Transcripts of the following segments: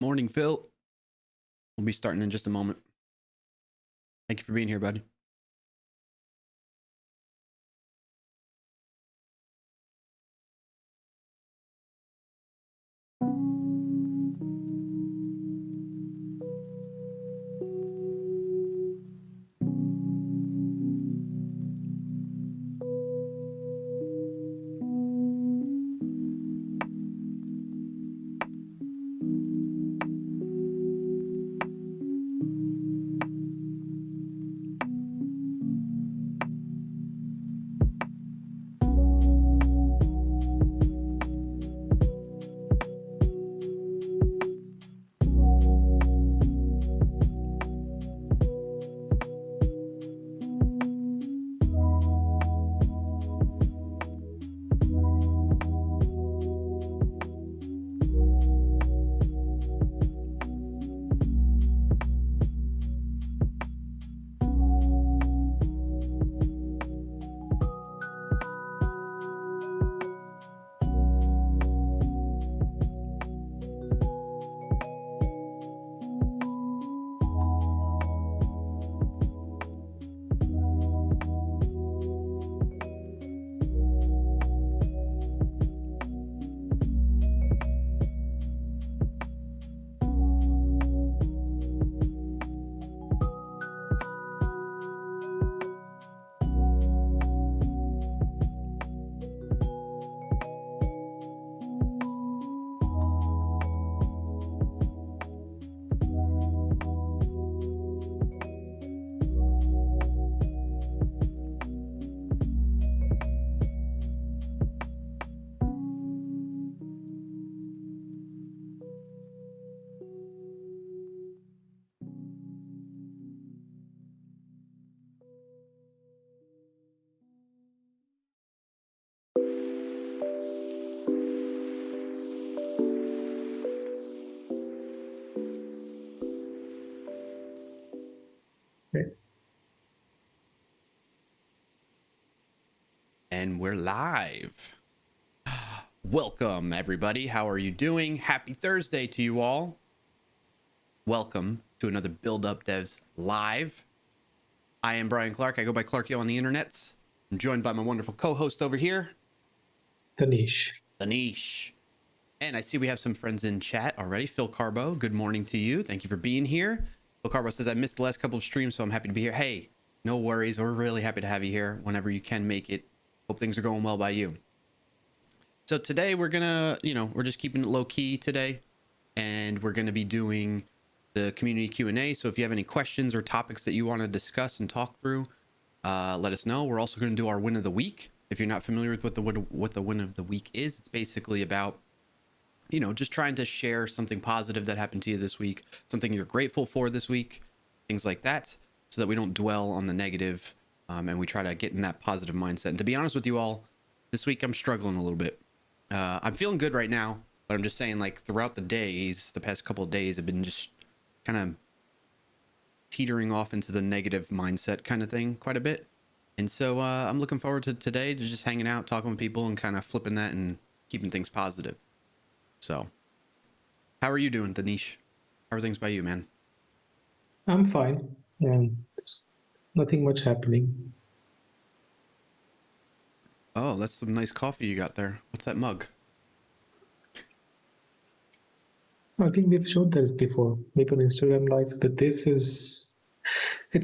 Morning, Phil. We'll be starting in just a moment. Thank you for being here, buddy. And we're live. Welcome, everybody. How are you doing? Happy Thursday to you all. Welcome to another BuildUpDevs live. I am Brian Clark. I go by Clarkio on the internets. I'm joined by my wonderful co-host over here, Tanish. And I see we have some friends in chat already. Phil Carbo, good morning to you. Thank you for being here. Phil Carbo says, I missed the last couple of streams, so I'm happy to be here. Hey, no worries. We're really happy to have you here whenever you can make it. Hope things are going well by you. So today we're gonna, we're just keeping it low key today, and we're gonna be doing the community Q&A. So if you have any questions or topics that you want to discuss and talk through, let us know. We're also going to do our win of the week. If you're not familiar with what the win of the week is, it's basically about, just trying to share something positive that happened to you this week, something you're grateful for this week, things like that, so that we don't dwell on the negative, and we try to get in that positive mindset. And to be honest with you all, this week I'm struggling a little bit. I'm feeling good right now, but I'm just saying, like, throughout the days, the past couple of days have been just kind of teetering off into the negative mindset kind of thing quite a bit. And so I'm looking forward to today, to just hanging out, talking with people, and kind of flipping that and keeping things positive. So, how are you doing, Danish? How are things by you, man? I'm fine. And there's nothing much happening. Oh, that's some nice coffee you got there. What's that mug? I think we've showed this before, maybe on Instagram Live, but it's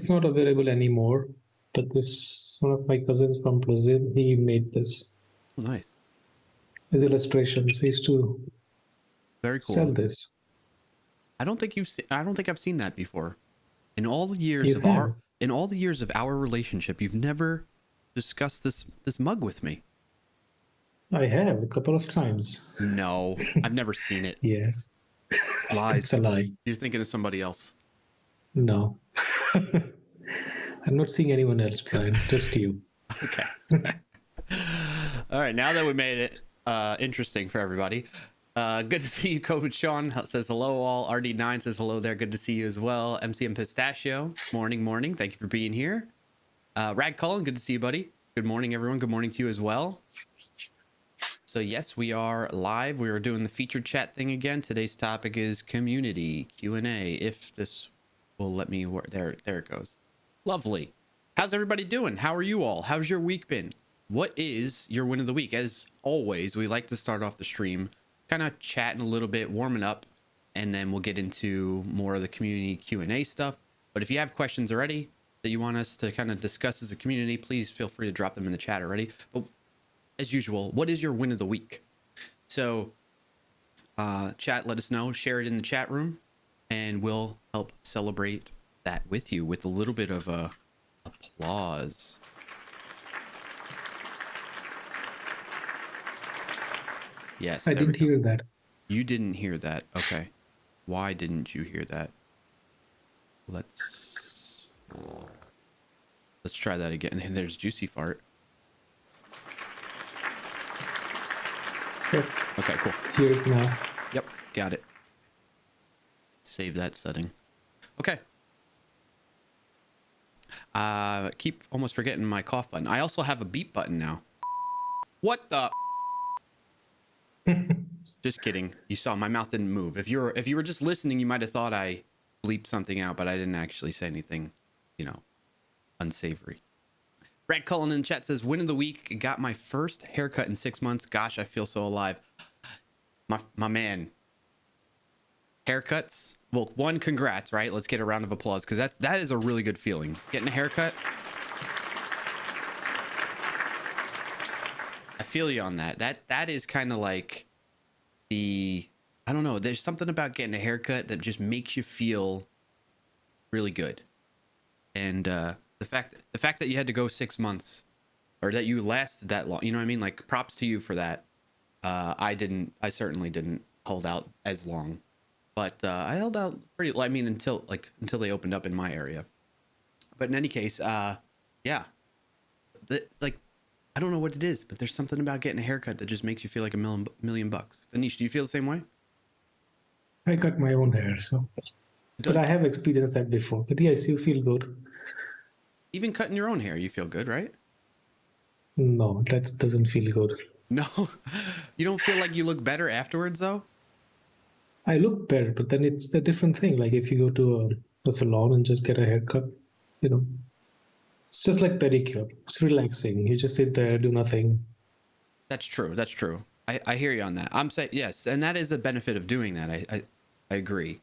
not available anymore. But this, one of my cousins from Brazil, he made this. Oh, nice. His illustrations. He used to Very cool. sell this. I don't think I've seen that before. In all the years of our relationship, you've never discussed this mug with me. I have a couple of times. No, I've never seen it. Yes. Lies. It's a lie. You're thinking of somebody else. No. I'm not seeing anyone else, Brian. Just you. Okay. All right. Now that we made it interesting for everybody, good to see you. Coach Sean says hello. All RD9 says hello there. Good to see you as well. MCM Pistachio. Morning. Thank you for being here. Rad Cullen. Good to see you, buddy. Good morning, everyone. Good morning to you as well. So yes, we are live. We are doing the featured chat thing again. Today's topic is community Q&A. If this will let me work, there it goes. Lovely. How's everybody doing? How are you all? How's your week been? What is your win of the week? As always, we like to start off the stream kind of chatting a little bit, warming up, and then we'll get into more of the community Q&A stuff. But if you have questions already that you want us to kind of discuss as a community, please feel free to drop them in the chat already. But as usual, what is your win of the week? So chat, let us know, share it in the chat room, and we'll help celebrate that with you with a little bit of applause. Yes, I didn't hear that. You didn't hear that. Okay. Why didn't you hear that? Let's try that again. There's Juicy Fart. Yep. Okay, cool. Hear it now. Yep, got it. Save that setting. Okay. Keep almost forgetting my cough button. I also have a beep button now. What the? Just kidding. You saw my mouth didn't move. If you were just listening, you might have thought I bleeped something out, but I didn't actually say anything, unsavory. Brad Cullen in the chat says, win of the week. Got my first haircut in 6 months. Gosh, I feel so alive. My man. Haircuts. Well, one, congrats, right? Let's get a round of applause, because that is a really good feeling. Getting a haircut. I feel you on that. That is kind of like I don't know. There's something about getting a haircut that just makes you feel really good. And the fact that you had to go 6 months, or that you lasted that long, you know what I mean? Like, props to you for that. I certainly didn't hold out as long, but I held out pretty, I mean, until they opened up in my area. But in any case, yeah, I don't know what it is, but there's something about getting a haircut that just makes you feel like $1 million. Anish, do you feel the same way? I cut my own hair, so. But I have experienced that before. But yes, you feel good. Even cutting your own hair, you feel good, right? No, that doesn't feel good. No, you don't feel like you look better afterwards though? I look better, but then it's a different thing. Like if you go to a salon and just get a haircut, you know, it's just like pedicure. It's relaxing. You just sit there, do nothing. That's true. That's true. I hear you on that. I'm saying yes, and that is the benefit of doing that. I agree.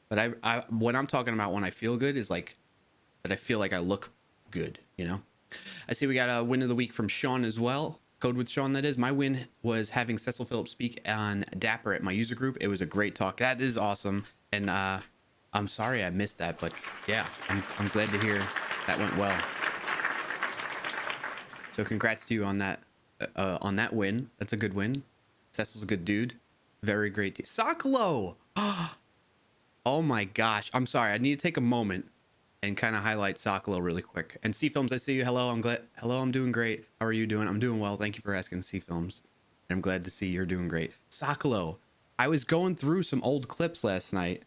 But I what I'm talking about when I feel good is like that I feel like I look good, you know? I see we got a win of the week from Sean as well. Code with Sean, that is. My win was having Cecil Phillips speak on Dapper at my user group. It was a great talk. That is awesome. And I'm sorry I missed that, but yeah, I'm glad to hear that went well. So congrats to you on that win. That's a good win. Cecil's a good dude. Very great. Sakalo! Oh my gosh. I'm sorry. I need to take a moment and kind of highlight Sakalo really quick. And C Films, I see you. Hello, I'm doing great. How are you doing? I'm doing well. Thank you for asking, C Films. I'm glad to see you're doing great. Sakalo, I was going through some old clips last night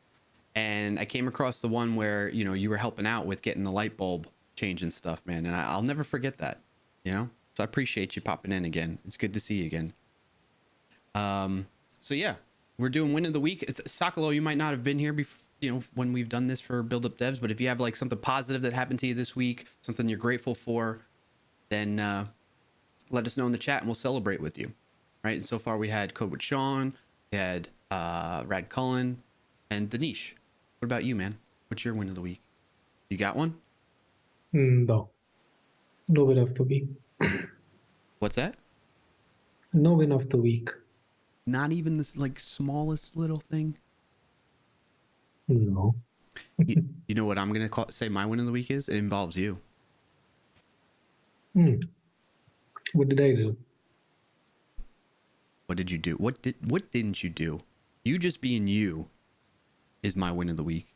and I came across the one where, you know, you were helping out with getting the light bulb change and stuff, man. And I'll never forget that, you know? So I appreciate you popping in again. It's good to see you again. So yeah, we're doing win of the week. Sakalo, you might not have been here before, you know, when we've done this for Build Up Devs, but if you have like something positive that happened to you this week, something you're grateful for, then let us know in the chat and we'll celebrate with you. Right. And so far we had Code with Sean, we had Rad Cullen, and Danish. What about you, man? What's your win of the week? You got one? No, no win of the week. What's that? No win of the week. Not even this like smallest little thing? No. You know what I'm going to say my win of the week is? It involves you. What did I do? What did you do? What didn't you do? You just being you is my win of the week.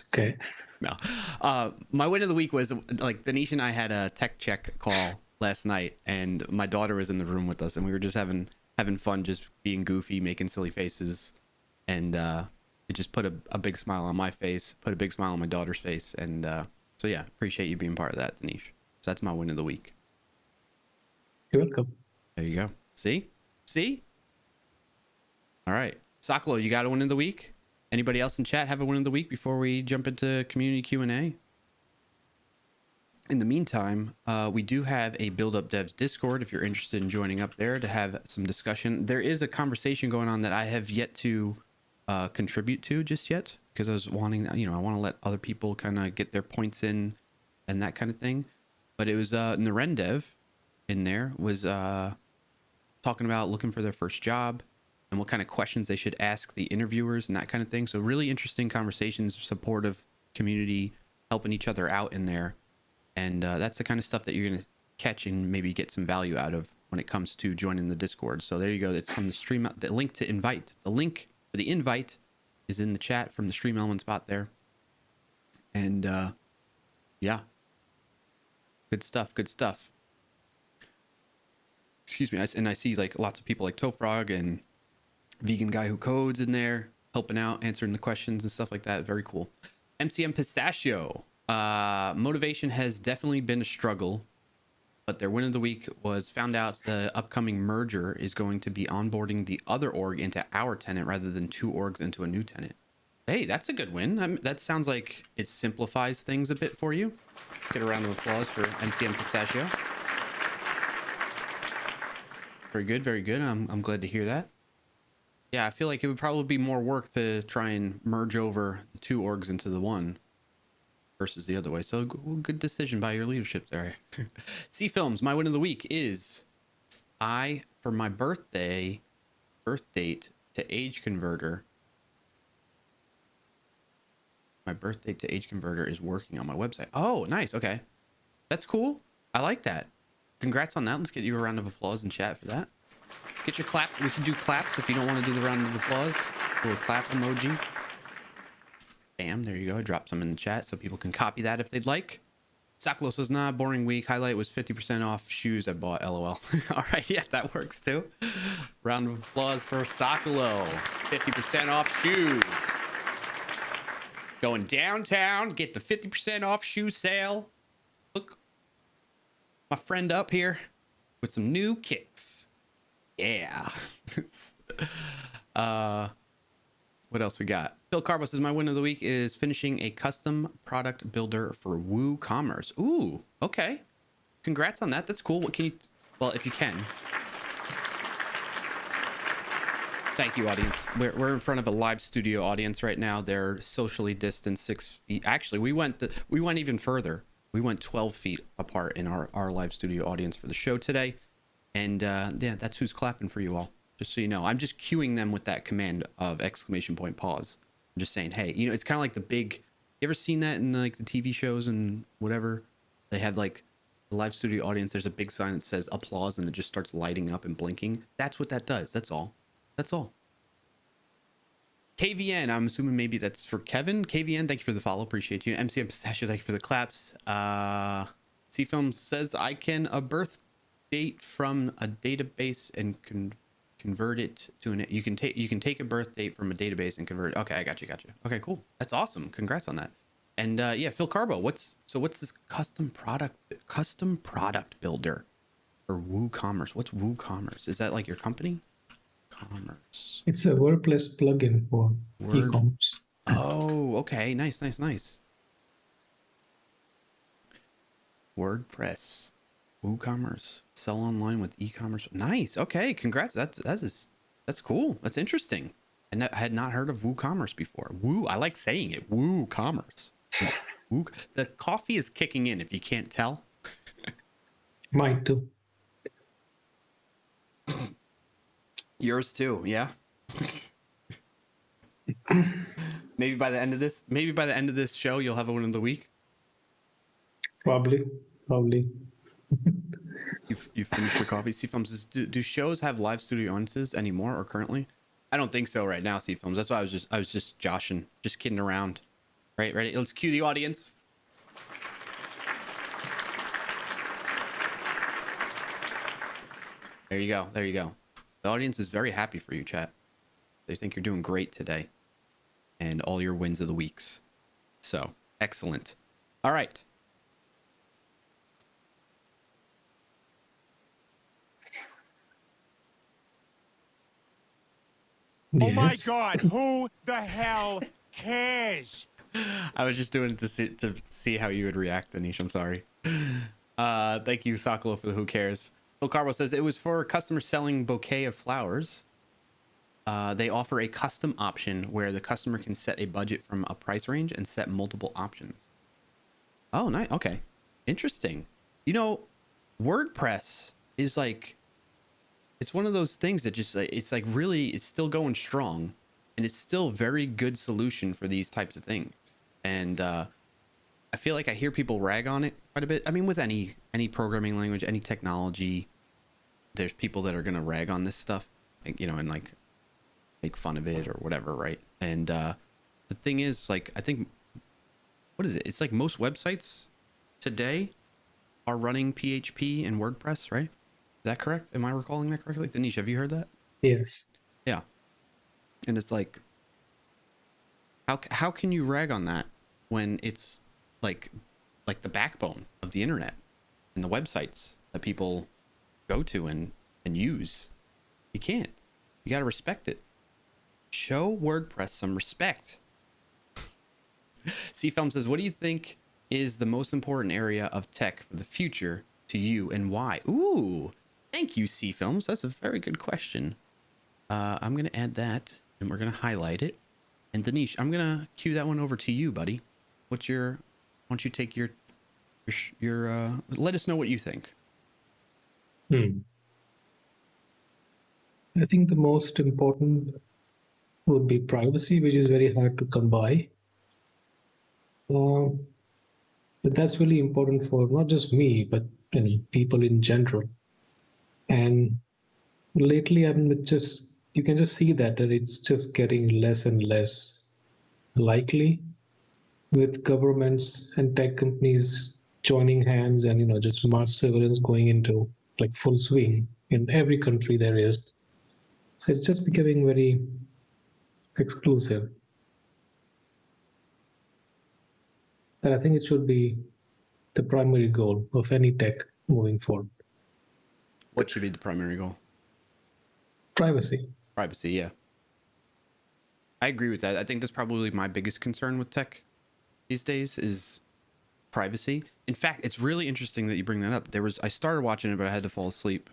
Okay. No. My win of the week was like Danish and I had a tech check call last night and my daughter was in the room with us and we were just having fun, just being goofy, making silly faces. And it just put a big smile on my face, put a big smile on my daughter's face. And so yeah, appreciate you being part of that, Danish. So that's my win of the week. You're welcome. There you go. See? All right. Sakalo, you got a win of the week? Anybody else in chat have a win of the week before we jump into community Q&A? In the meantime, we do have a Build Up Devs Discord if you're interested in joining up there to have some discussion. There is a conversation going on that I have yet to contribute to just yet because I was wanting, you know, I want to let other people kind of get their points in and that kind of thing. But it was Narendev in there was talking about looking for their first job and what kind of questions they should ask the interviewers and that kind of thing. So really interesting conversations, supportive community, helping each other out in there. And that's the kind of stuff that you're going to catch and maybe get some value out of when it comes to joining the Discord. So there you go. It's from the stream. The link to invite. The link for the invite is in the chat from the Stream Element spot there. And yeah. Good stuff. Excuse me. And I see like lots of people like Tofrog and Vegan Guy Who Codes in there helping out, answering the questions and stuff like that. Very cool. MCM Pistachio. Motivation has definitely been a struggle, but their win of the week was found out the upcoming merger is going to be onboarding the other org into our tenant rather than two orgs into a new tenant. Hey, that's a good win. That sounds like it simplifies things a bit for you. Let's get a round of applause for MCM Pistachio. Very good. I'm glad to hear that. Yeah, I feel like it would probably be more work to try and merge over the two orgs into the one versus the other way. So good decision by your leadership there. C Films, my win of the week is for my birth date to age converter. My birth date to age converter is working on my website. Oh, nice. Okay. That's cool. I like that. Congrats on that. Let's get you a round of applause in chat for that. Get your clap. We can do claps if you don't want to do the round of applause. A little clap emoji. Bam, there you go. I dropped some in the chat so people can copy that if they'd like. Sakalo says, nah, boring week. Highlight was 50% off shoes I bought, LOL. All right, yeah, that works too. Round of applause for Sakalo. 50% off shoes. Going downtown, get the 50% off shoe sale. my friend up here with some new kicks. Yeah. What else we got? Phil Carbo says my win of the week is finishing a custom product builder for WooCommerce. Ooh, okay. Congrats on that. That's cool. What can you, well, if you can. Thank you, audience. We're in front of a live studio audience right now. They're socially distanced 6 feet. Actually, we went even further. We went 12 feet apart in our live studio audience for the show today. And yeah, that's who's clapping for you all. Just so you know, I'm just cueing them with that command of ! Pause. I'm just saying, hey, you know, it's kind of like the big, you ever seen that in like the TV shows and whatever? They have like the live studio audience. There's a big sign that says applause and it just starts lighting up and blinking. That's what that does. That's all. That's all. KVN, I'm assuming maybe that's for Kevin. KVN, thank you for the follow. Appreciate you. MCM Pistachio, thank you for the claps. C-Film says I can a birth date from a database and convert it to an, you can take a birth date from a database and convert it. Okay, I got you. Okay, cool. That's awesome. Congrats on that. And yeah, Phil Carbo, what's this custom product builder for WooCommerce? What's WooCommerce? Is that like your company? Commerce. It's a WordPress plugin for e-commerce. Oh, okay. Nice. WordPress. WooCommerce. Sell online with e-commerce. Nice. Okay. Congrats. That's cool. That's interesting. I had not heard of WooCommerce before. Woo. I like saying it. WooCommerce. Woo. The coffee is kicking in if you can't tell. Mine too. Yours too. Yeah. Maybe by the end of this show, you'll have a win of the week. Probably. You finished your coffee. C-Films says, do shows have live studio audiences anymore or currently? I don't think so right now, C-Films. That's why I was just joshing, just kidding around. Right, ready? Let's cue the audience. There you go. The audience is very happy for you, chat. They think you're doing great today. And all your wins of the weeks. So, excellent. All right. Yes. Oh my God, who the hell cares? I was just doing it to see how you would react, Anish. I'm sorry. Thank you, Sakalo, for the who cares. Phil Carbo says it was for a customer selling bouquet of flowers. They offer a custom option where the customer can set a budget from a price range and set multiple options. Oh, nice. Okay. Interesting. You know, WordPress is like, it's one of those things that just, it's like really, it's still going strong and it's still a very good solution for these types of things. And I feel like I hear people rag on it quite a bit. I mean, with any programming language, any technology, there's people that are going to rag on this stuff, you know, and like make fun of it or whatever, right? And the thing is, like, I think, what is it? It's like most websites today are running PHP and WordPress, right? Is that correct? Am I recalling that correctly? Danish, have you heard that? Yes. Yeah. And it's like, how can you rag on that when it's like the backbone of the internet and the websites that people go to and use? You can't. You got to respect it. Show WordPress some respect. C-Film says, what do you think is the most important area of tech for the future to you and why? Ooh, thank you, C-Films. That's a very good question. I'm going to add that and we're going to highlight it. And Danish, I'm going to cue that one over to you, buddy. Why don't you take your let us know what you think. I think the most important would be privacy, which is very hard to come by. But that's really important for not just me, but people in general. And lately, you can just see that it's just getting less and less likely with governments and tech companies joining hands and just mass surveillance going into like full swing in every country there is. So it's just becoming very exclusive. And I think it should be the primary goal of any tech moving forward. What should be the primary goal? Privacy. Privacy, yeah. I agree with that. I think that's probably my biggest concern with tech these days is privacy. In fact, it's really interesting that you bring that up. I started watching it, but I had to fall asleep.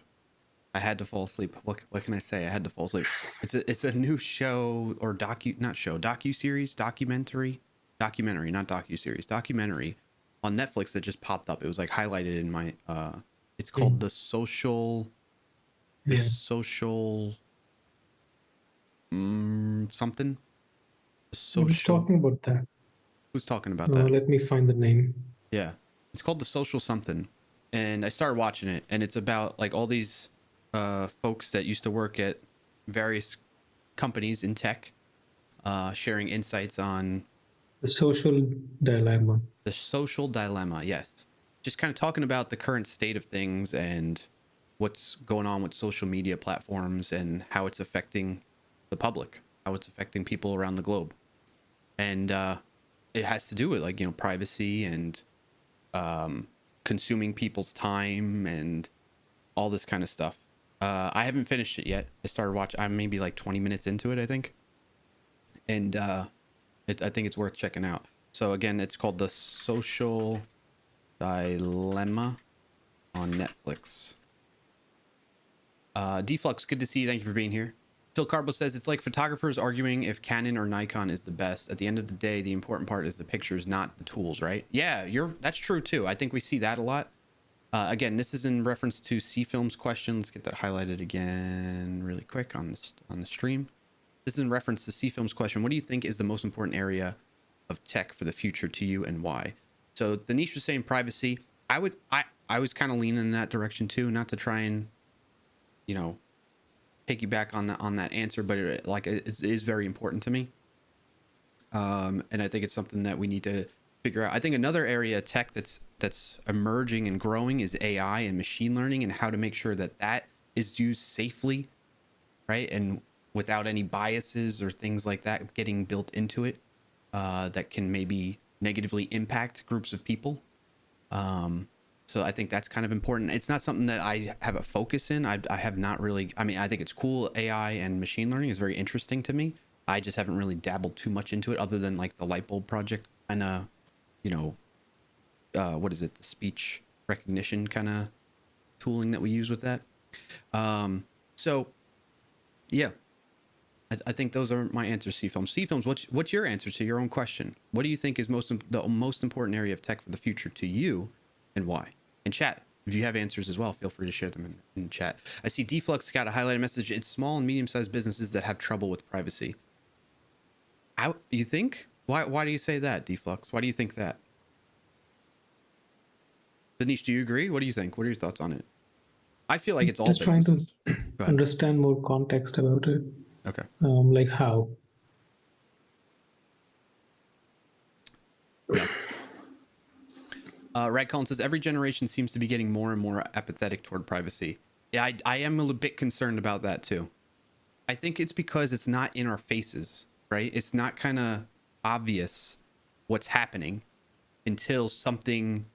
What can I say? I had to fall asleep. It's a new show or documentary, not docuseries, documentary on Netflix that just popped up. It was like highlighted in my it's called The Social Yeah. Something. The Who's Social. talking about that? Who's talking about that? Let me find the name. Yeah. It's called The Social Something. And I started watching it, and it's about like all these folks that used to work at various companies in tech, sharing insights on The social dilemma. the social dilemma. Yes. Just kind of talking about the current state of things and what's going on with social media platforms and how it's affecting the public, how it's affecting people around the globe. And it has to do with like, privacy and consuming people's time and all this kind of stuff. I haven't finished it yet. I started watching. I'm maybe like 20 minutes into it, I think. And I think it's worth checking out. So again, it's called The Social Dilemma on Netflix. Deflux, good to see you. Thank you for being here. Phil Carbo says it's like photographers arguing if Canon or Nikon is the best. At the end of the day, the important part is the pictures, not the tools, right? Yeah, that's true too. I think we see that a lot. Again, this is in reference to C-Film's question. Let's get that highlighted again really quick on the stream. This is in reference to C-Film's question. What do you think is the most important area of tech for the future to you and why? So Danish was saying privacy. I was kind of leaning in that direction too, not to try and, piggyback on that answer, but it is very important to me. And I think it's something that we need to figure out. I think another area of tech that's emerging and growing is AI and machine learning, and how to make sure that that is used safely, right? And without any biases or things like that getting built into it, that can maybe negatively impact groups of people. So I think that's kind of important. It's not something that I have a focus in. I have not really, I think it's cool. AI and machine learning is very interesting to me. I just haven't really dabbled too much into it other than like the light bulb project kind of, what is it? The speech recognition kind of tooling that we use with that. So yeah, I think those are my answers. C-Films, what's your answer to your own question? What do you think is the most important area of tech for the future to you, and why? In chat, if you have answers as well, feel free to share them in chat. I see Deflux got a highlighted message. It's small and medium-sized businesses that have trouble with privacy. You think? Why do you say that, Deflux? Why do you think that? Danish, do you agree? What do you think? What are your thoughts on it? I feel like it's all just businesses. trying to understand more context about it. Okay. Like how? Yeah. Red Collins says every generation seems to be getting more and more apathetic toward privacy. Yeah, I am a little bit concerned about that too. I think it's because it's not in our faces, right? It's not kind of obvious what's happening until something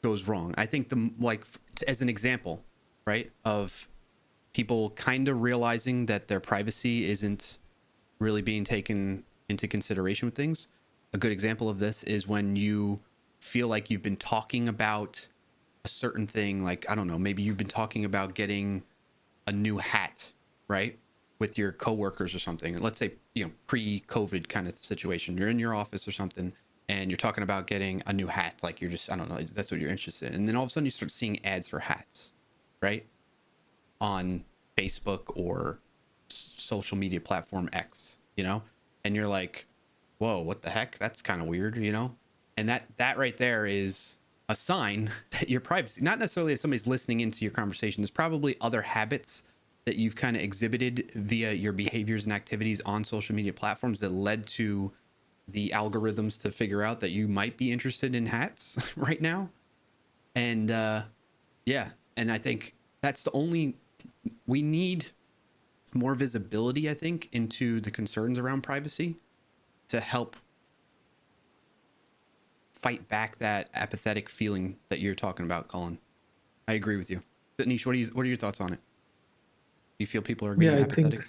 goes wrong. I think as an example, right, of people kind of realizing that their privacy isn't really being taken into consideration with things. A good example of this is when you feel like you've been talking about a certain thing, like, I don't know, maybe you've been talking about getting a new hat, right, with your coworkers or something. Let's say, pre-COVID kind of situation. You're in your office or something, and you're talking about getting a new hat. Like, you're just, I don't know, that's what you're interested in. And then all of a sudden you start seeing ads for hats, right, on Facebook or social media platform X, and you're like, whoa, what the heck? That's kind of weird, And that right there is a sign that your privacy, not necessarily that somebody's listening into your conversation. There's probably other habits that you've kind of exhibited via your behaviors and activities on social media platforms that led to the algorithms to figure out that you might be interested in hats right now. And yeah, and I think that's we need more visibility, I think, into the concerns around privacy to help fight back that apathetic feeling that you're talking about, Colin. I agree with you. But Nish, what are your thoughts on it? Do you feel people are Yeah, being apathetic?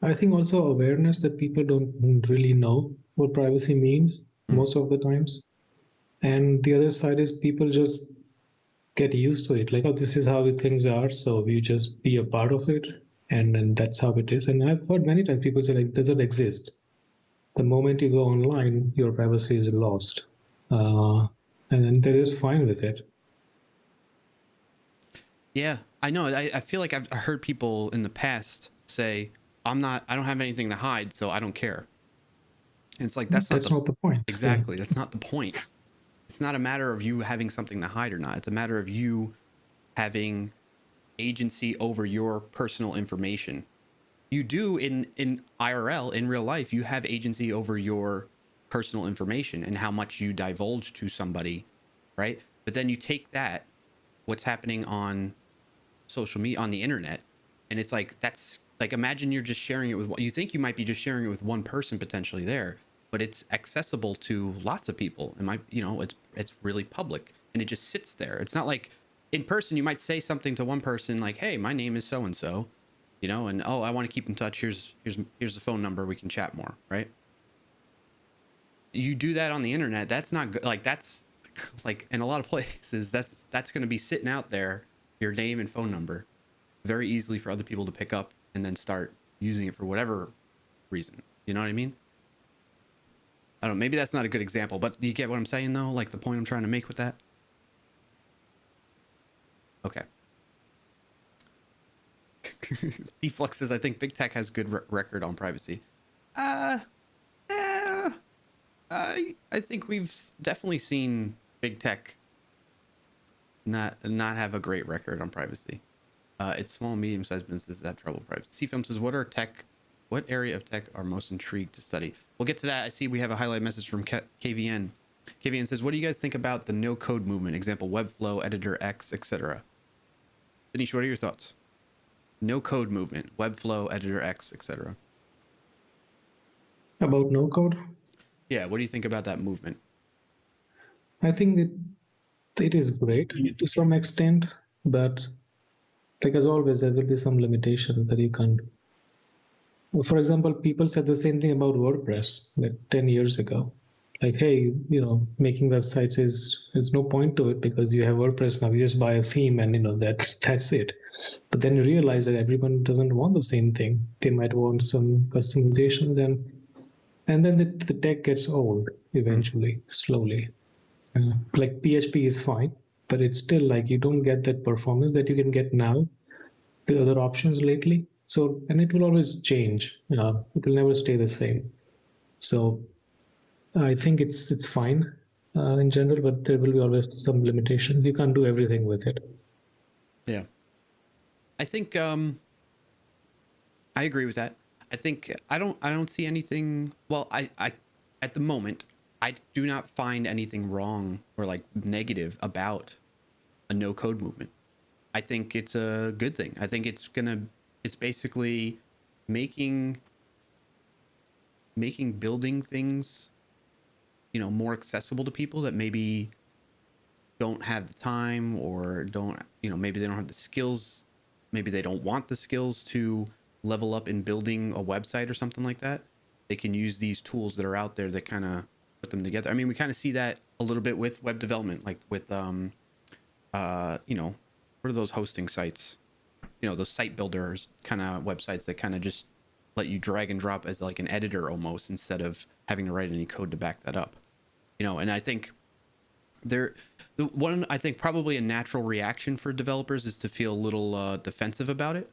I think also awareness that people don't really know what privacy means most of the times. And the other side is people just get used to it. Like, oh, this is how things are. So you just be a part of it. And that's how it is. And I've heard many times people say, like, does it exist? The moment you go online, your privacy is lost. And there is fine with it. Yeah, I know. I feel like I've heard people in the past say, I don't have anything to hide, so I don't care. And it's like, that's not the point. Exactly. Yeah. That's not the point. It's not a matter of you having something to hide or not. It's a matter of you having agency over your personal information. You do in IRL, in real life, you have agency over your personal information and how much you divulge to somebody, right? But then you take that, what's happening on social media, on the internet, and it's like, that's like, imagine you're just sharing it with, you think you might be just sharing it with one person potentially there, but it's accessible to lots of people. It might, it's really public, and it just sits there. It's not like in person, you might say something to one person like, hey, my name is so-and-so, and oh, I want to keep in touch. Here's the phone number. We can chat more, right? You do that on the internet. That's not good. Like, that's like, in a lot of places, that's going to be sitting out there, your name and phone number, very easily for other people to pick up and then start using it for whatever reason. You know what I mean? I don't know, maybe that's not a good example, but you get what I'm saying though? Like the point I'm trying to make with that? Okay. Deflux says, I think big tech has good record on privacy. I think we've definitely seen big tech not have a great record on privacy. It's small and medium-sized businesses that have trouble with privacy. C-Film says, what area of tech are most intrigued to study? We'll get to that. I see we have a highlight message from KVN. KVN says, what do you guys think about the no-code movement? Example, Webflow, Editor X, etc. Dinesh, what are your thoughts? No-code movement, Webflow, Editor X, etc. About no code? Yeah, what do you think about that movement? I think it is great to some extent, but like as always, there will be some limitations that you can't. For example, people said the same thing about WordPress like 10 years ago. Like, hey, making websites is no point to it because you have WordPress now. You just buy a theme and that's it. But then you realize that everyone doesn't want the same thing. They might want some customizations, and then the tech gets old eventually, slowly. Like PHP is fine, but it's still like you don't get that performance that you can get now with other options lately. So, and it will always change. It will never stay the same. So, I think it's fine in general, but there will be always some limitations. You can't do everything with it. Yeah, I think I agree with that. I think I don't see anything. Well, I at the moment I do not find anything wrong or like negative about a no code movement. I think it's a good thing. I think it's basically making building things, more accessible to people that maybe don't have the time or don't, maybe they don't have the skills. Maybe they don't want the skills to level up in building a website or something like that. They can use these tools that are out there that kind of put them together. I mean, we kind of see that a little bit with web development, like with, what are those hosting sites? Those site builders kind of websites that kind of just let you drag and drop as like an editor almost, instead of having to write any code to back that up. And I think I think probably a natural reaction for developers is to feel a little defensive about it,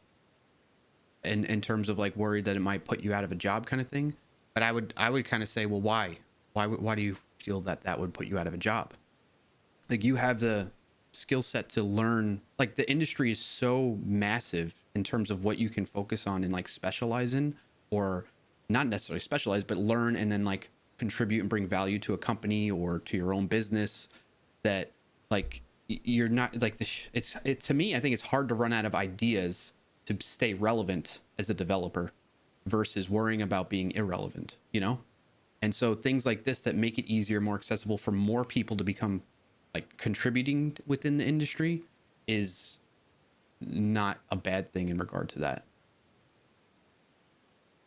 in terms of like worried that it might put you out of a job kind of thing. But I would kind of say, well, why do you feel that would put you out of a job? Like, you have the skill set to learn. Like, the industry is so massive in terms of what you can focus on and like specialize in, or not necessarily specialize, but learn and then like contribute and bring value to a company or to your own business, that like you're not like to me, I think it's hard to run out of ideas to stay relevant as a developer versus worrying about being irrelevant, And so things like this that make it easier, more accessible for more people to become like contributing within the industry is not a bad thing in regard to that.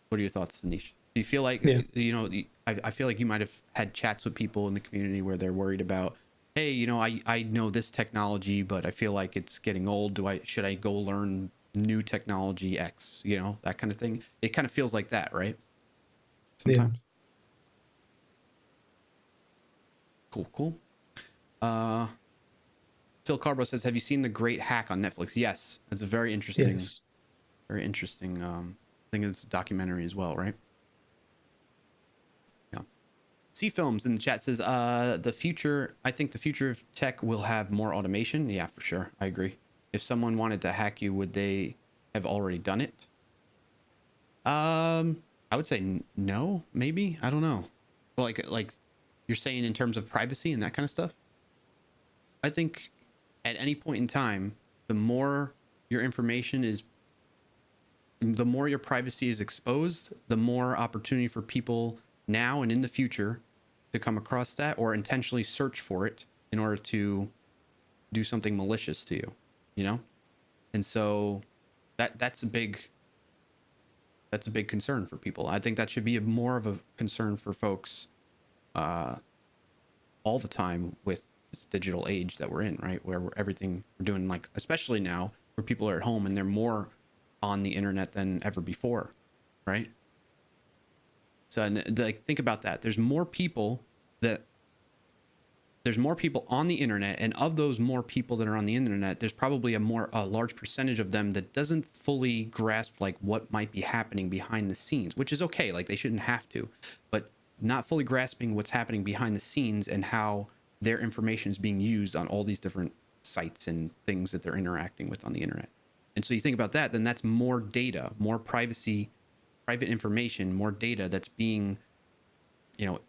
What are your thoughts, Anish? Do you feel like, Yeah. you know, I feel like you might have had chats with people in the community where they're worried about, hey, you know, I know this technology, but I feel like it's getting old. Should I go learn new technology X, you know, that kind of thing? It kind of feels like that, right? Sometimes. Yeah. Cool. Phil Carbo says, have you seen The Great Hack on Netflix? Yes. It's a very interesting, Yes. I think it's a documentary as well, right? Yeah. C Films in the chat says, I think the future of tech will have more automation. Yeah, for sure. I agree. If someone wanted to hack you, would they have already done it? I would say no, maybe. I don't know. Well, like you're saying in terms of privacy and that kind of stuff. I think at any point in time, the more your information is, the more your privacy is exposed, the more opportunity for people now and in the future to come across that or intentionally search for it in order to do something malicious to you, you know? And so that's a big concern for people. I think that should be more of a concern for folks all the time with this digital age that we're in, right? Where we're doing, like, especially now where people are at home and they're more on the internet than ever before, right? So, like, think about that. There's more people on the internet, and of those more people that are on the internet, there's probably a large percentage of them that doesn't fully grasp like what might be happening behind the scenes, which is okay. Like, they shouldn't have to, but not fully grasping what's happening behind the scenes and how their information is being used on all these different sites and things that they're interacting with on the internet. And so you think about that, then that's more data, more private information, more data that's being, you know,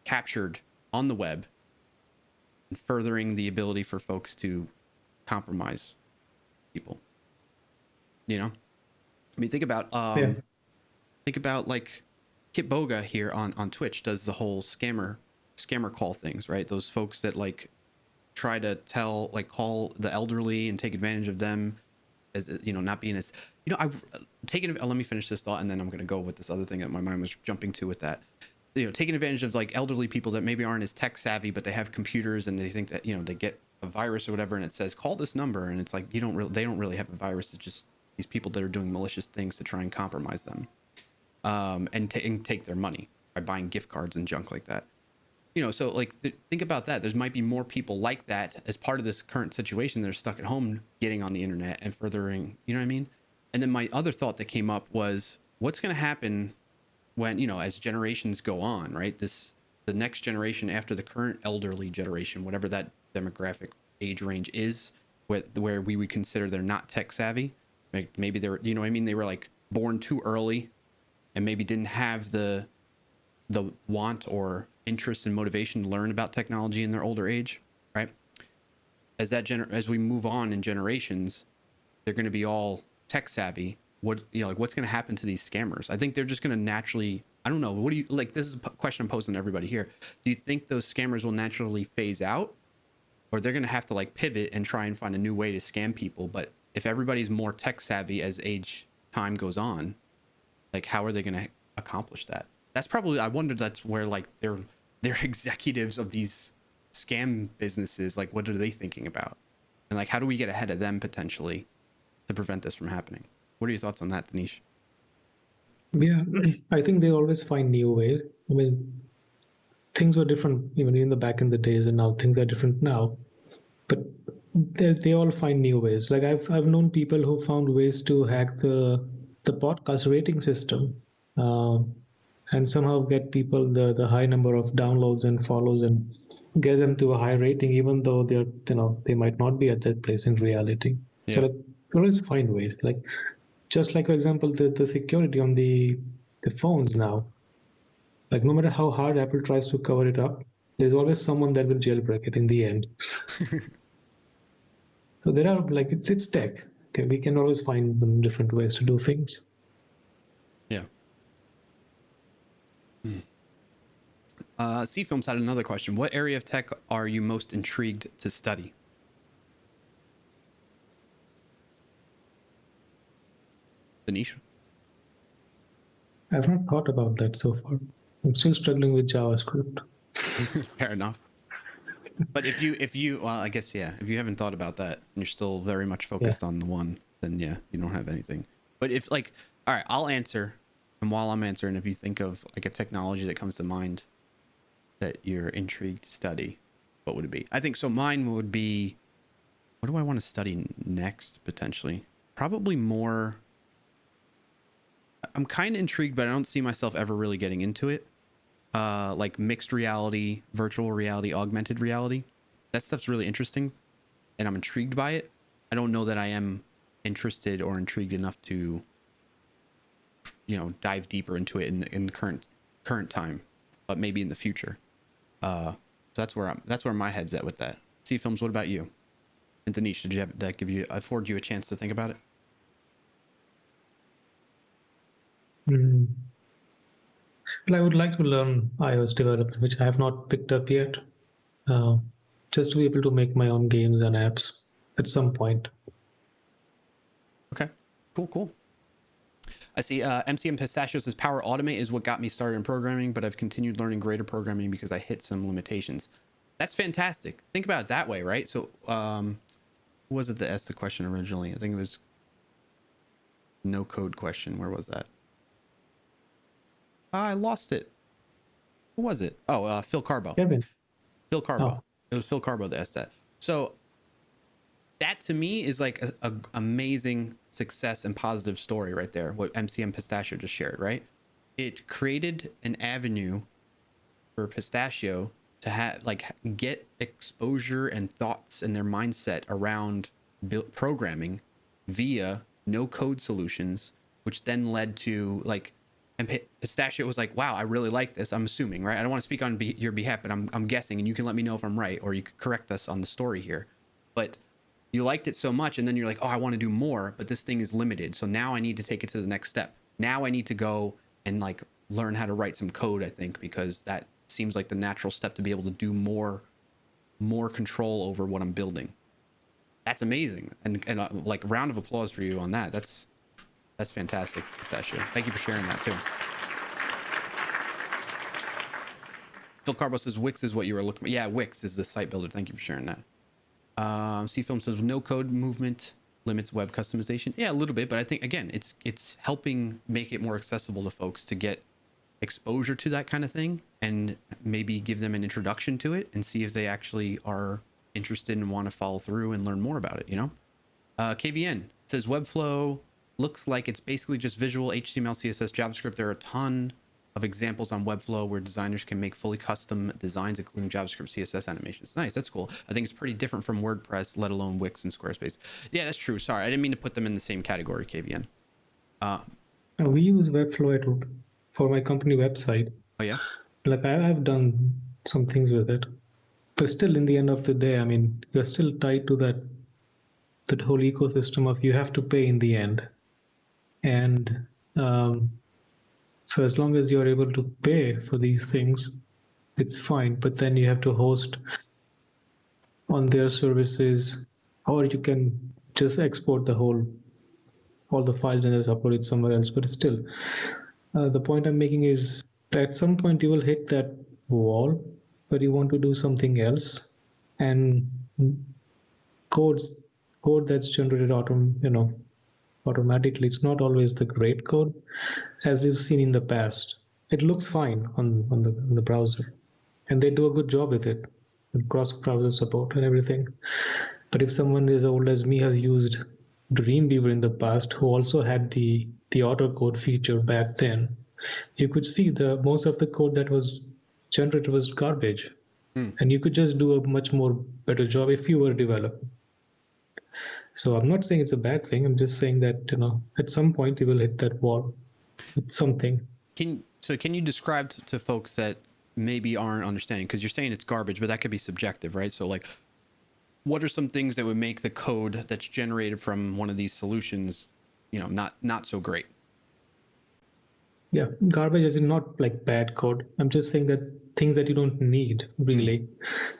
captured on the web, and furthering the ability for folks to compromise people. You know, I mean, think about like Kit Boga here on Twitch does the whole scammer call things, right? Those folks that like try to call the elderly and take advantage of them, as, you know, not being as, you know, let me finish this thought and then I'm going to go with this other thing that my mind was jumping to with that. You know, taking advantage of like elderly people that maybe aren't as tech savvy, but they have computers and they think that, you know, they get a virus or whatever and it says call this number, and it's like they don't really have a virus. It's just these people that are doing malicious things to try and compromise them, and take their money by buying gift cards and junk like that. You know, so like think about that. There's might be more people like that as part of this current situation. They're stuck at home getting on the internet and furthering, you know what I mean? And then my other thought that came up was, what's going to happen when, you know, as generations go on, right? The next generation after the current elderly generation, whatever that demographic age range is, where we would consider they're not tech savvy. Like maybe they're, you know what I mean? They were like born too early and maybe didn't have the want or interest and motivation to learn about technology in their older age, right? As we move on in generations, they're going to be all tech savvy. What's going to happen to these scammers? I think they're just going to naturally, I don't know. What do you like? This is a question I'm posing to everybody here. Do you think those scammers will naturally phase out, or they're going to have to like pivot and try and find a new way to scam people? But if everybody's more tech savvy as time goes on, like how are they going to accomplish that? That's probably, I wonder, that's where like they're executives of these scam businesses, like what are they thinking about? And like, how do we get ahead of them potentially to prevent this from happening? What are your thoughts on that, Danish? Yeah, I think they always find new ways. I mean, things were different even in the back in the days, and now things are different now. But they all find new ways. Like I've known people who found ways to hack the podcast rating system, and somehow get people the high number of downloads and follows and get them to a high rating, even though they might not be at that place in reality. Yeah. So like, always find ways. Like just like, for example, the security on the phones now. Like no matter how hard Apple tries to cover it up, there's always someone that will jailbreak it in the end. So there are like it's tech. Okay, we can always find them different ways to do things. Yeah. C Films had another question. What area of tech are you most intrigued to study? Danish? I've not thought about that so far. I'm still struggling with JavaScript. Fair enough. But if you well, I guess, yeah, if you haven't thought about that and you're still very much focused on the one, then yeah, you don't have anything. But if like, all right, I'll answer. And while I'm answering, if you think of like a technology that comes to mind that you're intrigued to study, what would it be? I think so. Mine would be, what do I want to study next potentially? Probably more. I'm kind of intrigued, but I don't see myself ever really getting into it. Like mixed reality, virtual reality, augmented reality. That stuff's really interesting, and I'm intrigued by it. I don't know that I am interested or intrigued enough to, dive deeper into it in the current time, but maybe in the future. So that's where my head's at with that. C Films, what about you? And Danish, did that afford you a chance to think about it? Well, I would like to learn iOS development, which I have not picked up yet, just to be able to make my own games and apps at some point. Okay, cool. I see MCM Pistachio says Power Automate is what got me started in programming, but I've continued learning greater programming because I hit some limitations. That's fantastic. Think about it that way, right? So who was it that asked the question originally? I think it was no code question. Where was that? I lost it. Who was it? Oh, Phil Carbo. Kevin. Phil Carbo. Oh. It was Phil Carbo that asked that. So that to me is like a amazing success and positive story right there. What MCM Pistachio just shared, right? It created an avenue for Pistachio to have get exposure and thoughts and their mindset around programming via no code solutions, which then led to and Pistachio was like, wow, I really like this. I'm assuming, right? I don't want to speak on your behalf, but I'm guessing, and you can let me know if I'm right, or you could correct us on the story here. But you liked it so much, and then you're like, oh, I want to do more, but this thing is limited. So now I need to take it to the next step. Now I need to go and learn how to write some code, I think, because that seems like the natural step to be able to do more control over what I'm building. That's amazing. And round of applause for you on that. That's fantastic, Pistachio. Thank you for sharing that too. Phil Carbo says Wix is what you were looking for. Yeah, Wix is the site builder. Thank you for sharing that. C Film says no code movement limits web customization. Yeah, a little bit, but I think again, it's helping make it more accessible to folks to get exposure to that kind of thing and maybe give them an introduction to it and see if they actually are interested and want to follow through and learn more about it. KVN says Webflow looks like it's basically just visual HTML, CSS, JavaScript. There are a ton of examples on Webflow where designers can make fully custom designs, including JavaScript, CSS animations. Nice, that's cool. I think it's pretty different from WordPress, let alone Wix and Squarespace. Yeah, that's true. Sorry, I didn't mean to put them in the same category, KVN. We use Webflow for my company website. Oh yeah? I've done some things with it. But still, in the end of the day, I mean, you're still tied to that whole ecosystem of you have to pay in the end. And so as long as you're able to pay for these things, it's fine. But then you have to host on their services, or you can just export all the files and just upload it somewhere else. But still, the point I'm making is that at some point you will hit that wall where you want to do something else, and code that's generated automatically, it's not always the great code as you've seen in the past. It looks fine on the browser, and they do a good job with it, with cross-browser support and everything. But if someone as old as me has used Dreamweaver in the past, who also had the auto code feature back then, you could see most of the code that was generated was garbage. And you could just do a much more better job if you were a developer. So I'm not saying it's a bad thing. I'm just saying that, at some point you will hit that wall with something. Can you describe to folks that maybe aren't understanding, because you're saying it's garbage, but that could be subjective, right? So what are some things that would make the code that's generated from one of these solutions, not so great? Yeah, garbage is not like bad code. I'm just saying that things that you don't need really.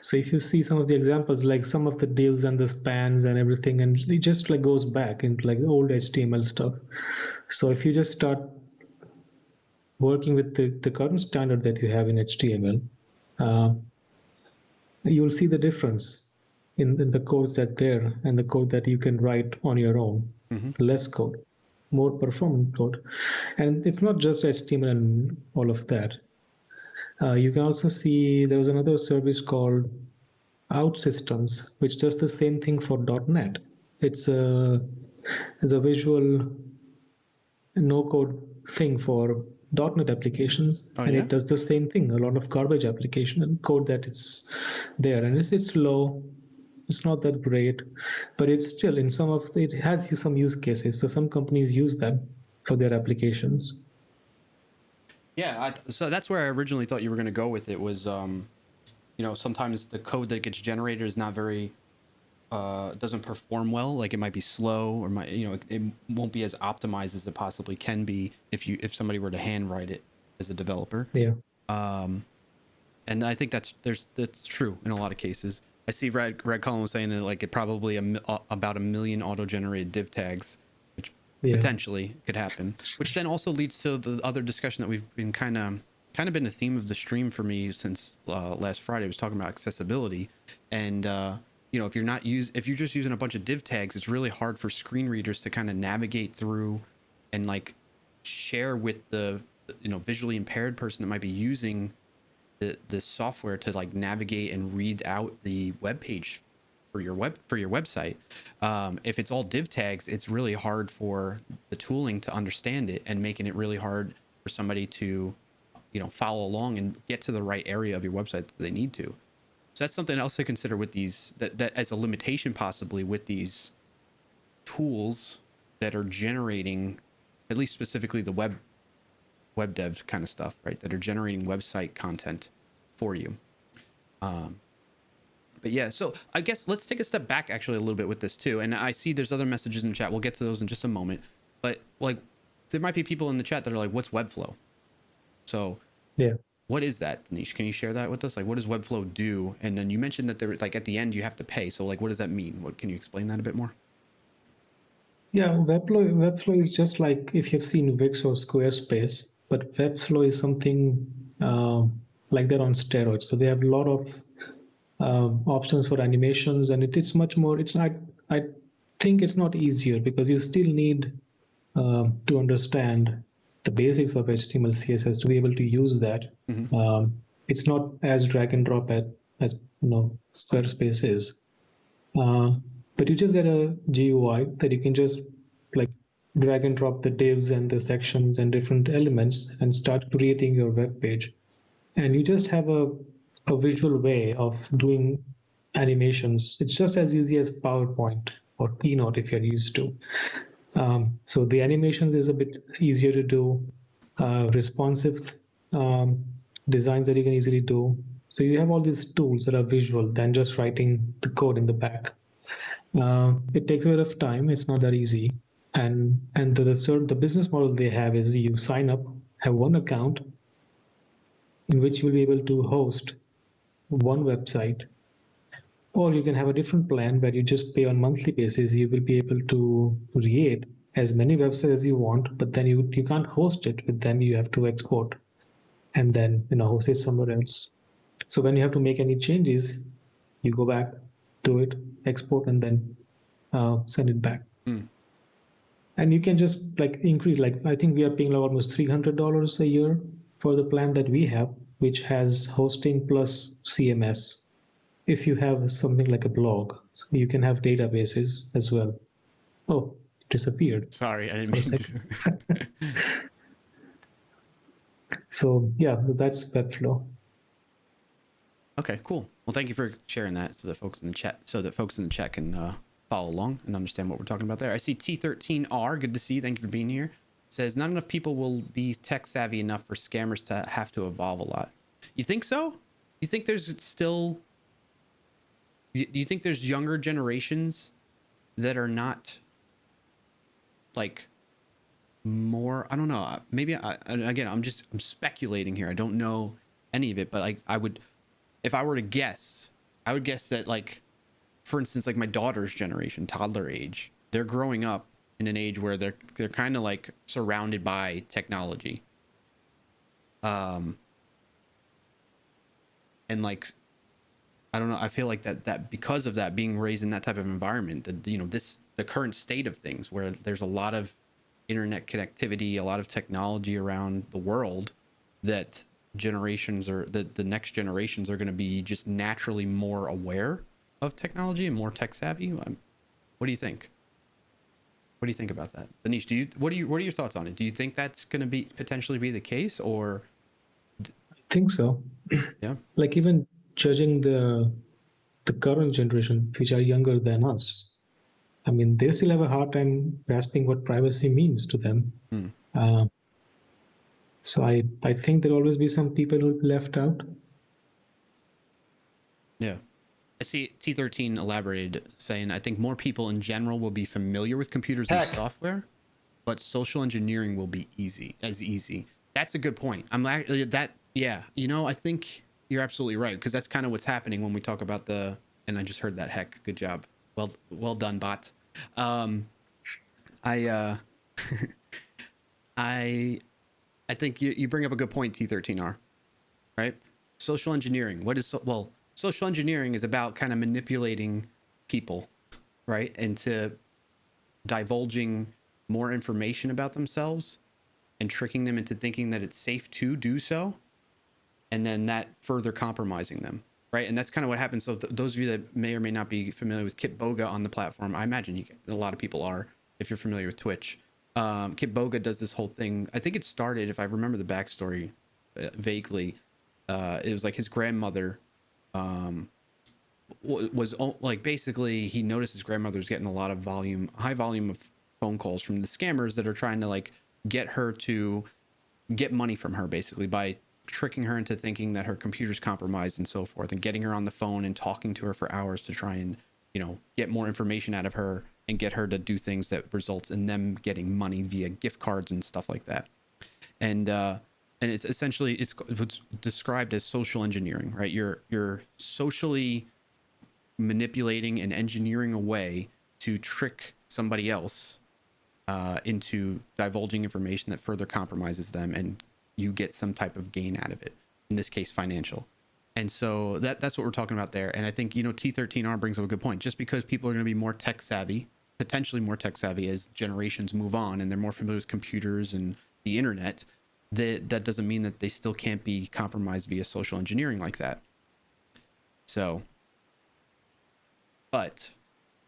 So if you see some of the examples, like some of the divs and the spans and everything, and it just like goes back into like old HTML stuff. So if you just start working with the current standard that you have in HTML, you'll see the difference in the codes that there and the code that you can write on your own. Less code, more performant code. And it's not just HTML and all of that. You can also see there was another service called OutSystems, which does the same thing for .NET. It's a visual no-code thing for .NET applications, and it does the same thing. A lot of garbage application and code that it's there, and it's slow. It's not that great, but it's still in some of it has some use cases. So some companies use them for their applications. Yeah, so that's where I originally thought you were going to go with it was, sometimes the code that gets generated is not very, doesn't perform well. Like it might be slow or it won't be as optimized as it possibly can be if somebody were to handwrite it as a developer. Yeah. And I think that's true in a lot of cases. I see Red Column was saying that like it probably about 1 million auto-generated div tags, which potentially could happen. Which then also leads to the other discussion that we've been kind of been a theme of the stream for me since last Friday. I was talking about accessibility, and if you're just using a bunch of div tags, it's really hard for screen readers to kind of navigate through and like share with the visually impaired person that might be using the software to like navigate and read out the web page for your website. If it's all div tags, it's really hard for the tooling to understand it, and making it really hard for somebody to follow along and get to the right area of your website that they need to. So that's something else to consider with these, that as a limitation possibly with these tools that are generating, at least specifically the web devs kind of stuff, right? That are generating website content for you. But yeah, so I guess let's take a step back actually a little bit with this too. And I see there's other messages in the chat. We'll get to those in just a moment. But like, there might be people in the chat that are like, what's Webflow? So yeah, what is that, Nish? Can you share that with us? Like, what does Webflow do? And then you mentioned that there, like at the end, you have to pay. So like, what does that mean? Can you explain that a bit more? Yeah, Webflow is just like if you've seen Wix or Squarespace, but Webflow is something like that on steroids. So they have a lot of options for animations, and it's much more. I think it's not easier because you still need to understand the basics of HTML, CSS to be able to use that. It's not as drag and drop as Squarespace is. But you just get a GUI that you can just like drag and drop the divs and the sections and different elements and start creating your web page. And you just have a visual way of doing animations. It's just as easy as PowerPoint or Keynote if you're used to. So the animations is a bit easier to do, responsive designs that you can easily do. So you have all these tools that are visual than just writing the code in the back. It takes a bit of time. It's not that easy. And the business model they have is you sign up, have one account in which you'll be able to host one website, or you can have a different plan where you just pay on monthly basis. You will be able to create as many websites as you want, but then you can't host it with them. You have to export and then host it somewhere else. So when you have to make any changes, you go back, do it, export, and then send it back. And you can just like increase, like I think we are paying almost $300 a year for the plan that we have, which has hosting plus CMS. If you have something like a blog, so you can have databases as well. Oh, it disappeared. Sorry, I didn't mean to. So yeah, that's Webflow. Okay, cool. Well, thank you for sharing that so that folks in the chat can follow along and understand what we're talking about there. I see T13R. Good to see you. Thank you for being here. Says not enough people will be tech savvy enough for scammers to have to evolve a lot. You think so? You think there's still? Do you think there's younger generations that are not like more. I don't know. Maybe and again, I'm speculating here. I don't know any of it, but like I would, if I were to guess, I would guess that, like, for instance, like my daughter's generation, toddler age, they're growing up in an age where they're kind of like surrounded by technology. And like, I don't know, I feel like that because of that, being raised in that type of environment, that, you know, the current state of things where there's a lot of internet connectivity, a lot of technology around the world, that generations or the next generations are going to be just naturally more aware of technology and more tech savvy. What do you think? What do you think about that, Anish? What are your thoughts on it? Do you think that's going to be potentially be the case, or? I think so. Yeah. Like, even judging the current generation, which are younger than us, I mean, they still have a hard time grasping what privacy means to them. So I think there'll always be some people who'll be left out. Yeah. I see T13 elaborated, saying, I think more people in general will be familiar with computers and software, but social engineering will be easy. That's a good point. Yeah, you know, I think you're absolutely right, because that's kind of what's happening when we talk about and I just heard that, heck, good job. Well done, bot. I think you bring up a good point, T13R, right? Social engineering. Social engineering is about kind of manipulating people, right? Into divulging more information about themselves and tricking them into thinking that it's safe to do so. And then that further compromising them, right? And that's kind of what happens. So those of you that may or may not be familiar with Kit Boga on the platform, I imagine a lot of people are, if you're familiar with Twitch. Kit Boga does this whole thing. I think it started, if I remember the backstory vaguely, it was like his grandmother was like, basically he noticed his grandmother was getting a lot of high volume of phone calls from the scammers that are trying to like get her to get money from her, basically by tricking her into thinking that her computer's compromised and so forth, and getting her on the phone and talking to her for hours to try and, you know, get more information out of her and get her to do things that results in them getting money via gift cards and stuff like that. And it's essentially, it's what's described as social engineering, right? You're socially manipulating and engineering a way to trick somebody else into divulging information that further compromises them, and you get some type of gain out of it, in this case financial. And so that's what we're talking about there. And I think, you know, T13R brings up a good point. Just because people are going to be more tech savvy, potentially more tech savvy as generations move on and they're more familiar with computers and the internet, that doesn't mean that they still can't be compromised via social engineering like that. So, but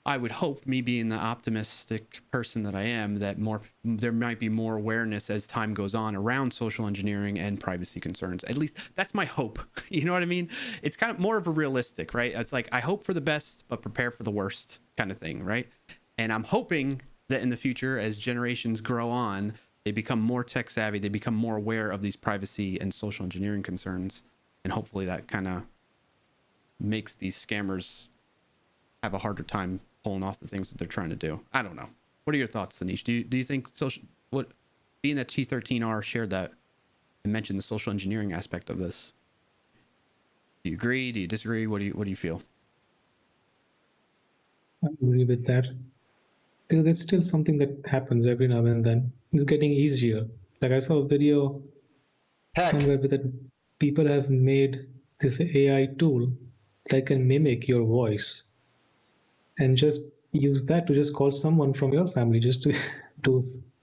I would hope, me being the optimistic person that I am, that there might be more awareness as time goes on around social engineering and privacy concerns. At least that's my hope. You know what I mean? It's kind of more of a realistic, right? It's like, I hope for the best, but prepare for the worst kind of thing, right? And I'm hoping that in the future, as generations grow on, they become more tech savvy, they become more aware of these privacy and social engineering concerns. And hopefully that kind of makes these scammers have a harder time pulling off the things that they're trying to do. I don't know. What are your thoughts, Anish? Do you think being that T13R shared that and mentioned the social engineering aspect of this, do you agree? Do you disagree? What do you feel? I agree with that. Because it's still something that happens every now and then. It's getting easier. Like, I saw a video somewhere with that people have made this AI tool that can mimic your voice, and just use that to just call someone from your family, just to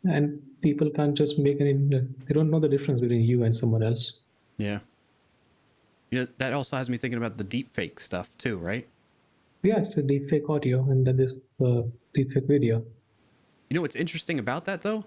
and people can't just make they don't know the difference between you and someone else. Yeah. You know, that also has me thinking about the deep fake stuff too, right? Yeah, it's a deepfake audio, and then this deepfake video. You know what's interesting about that though?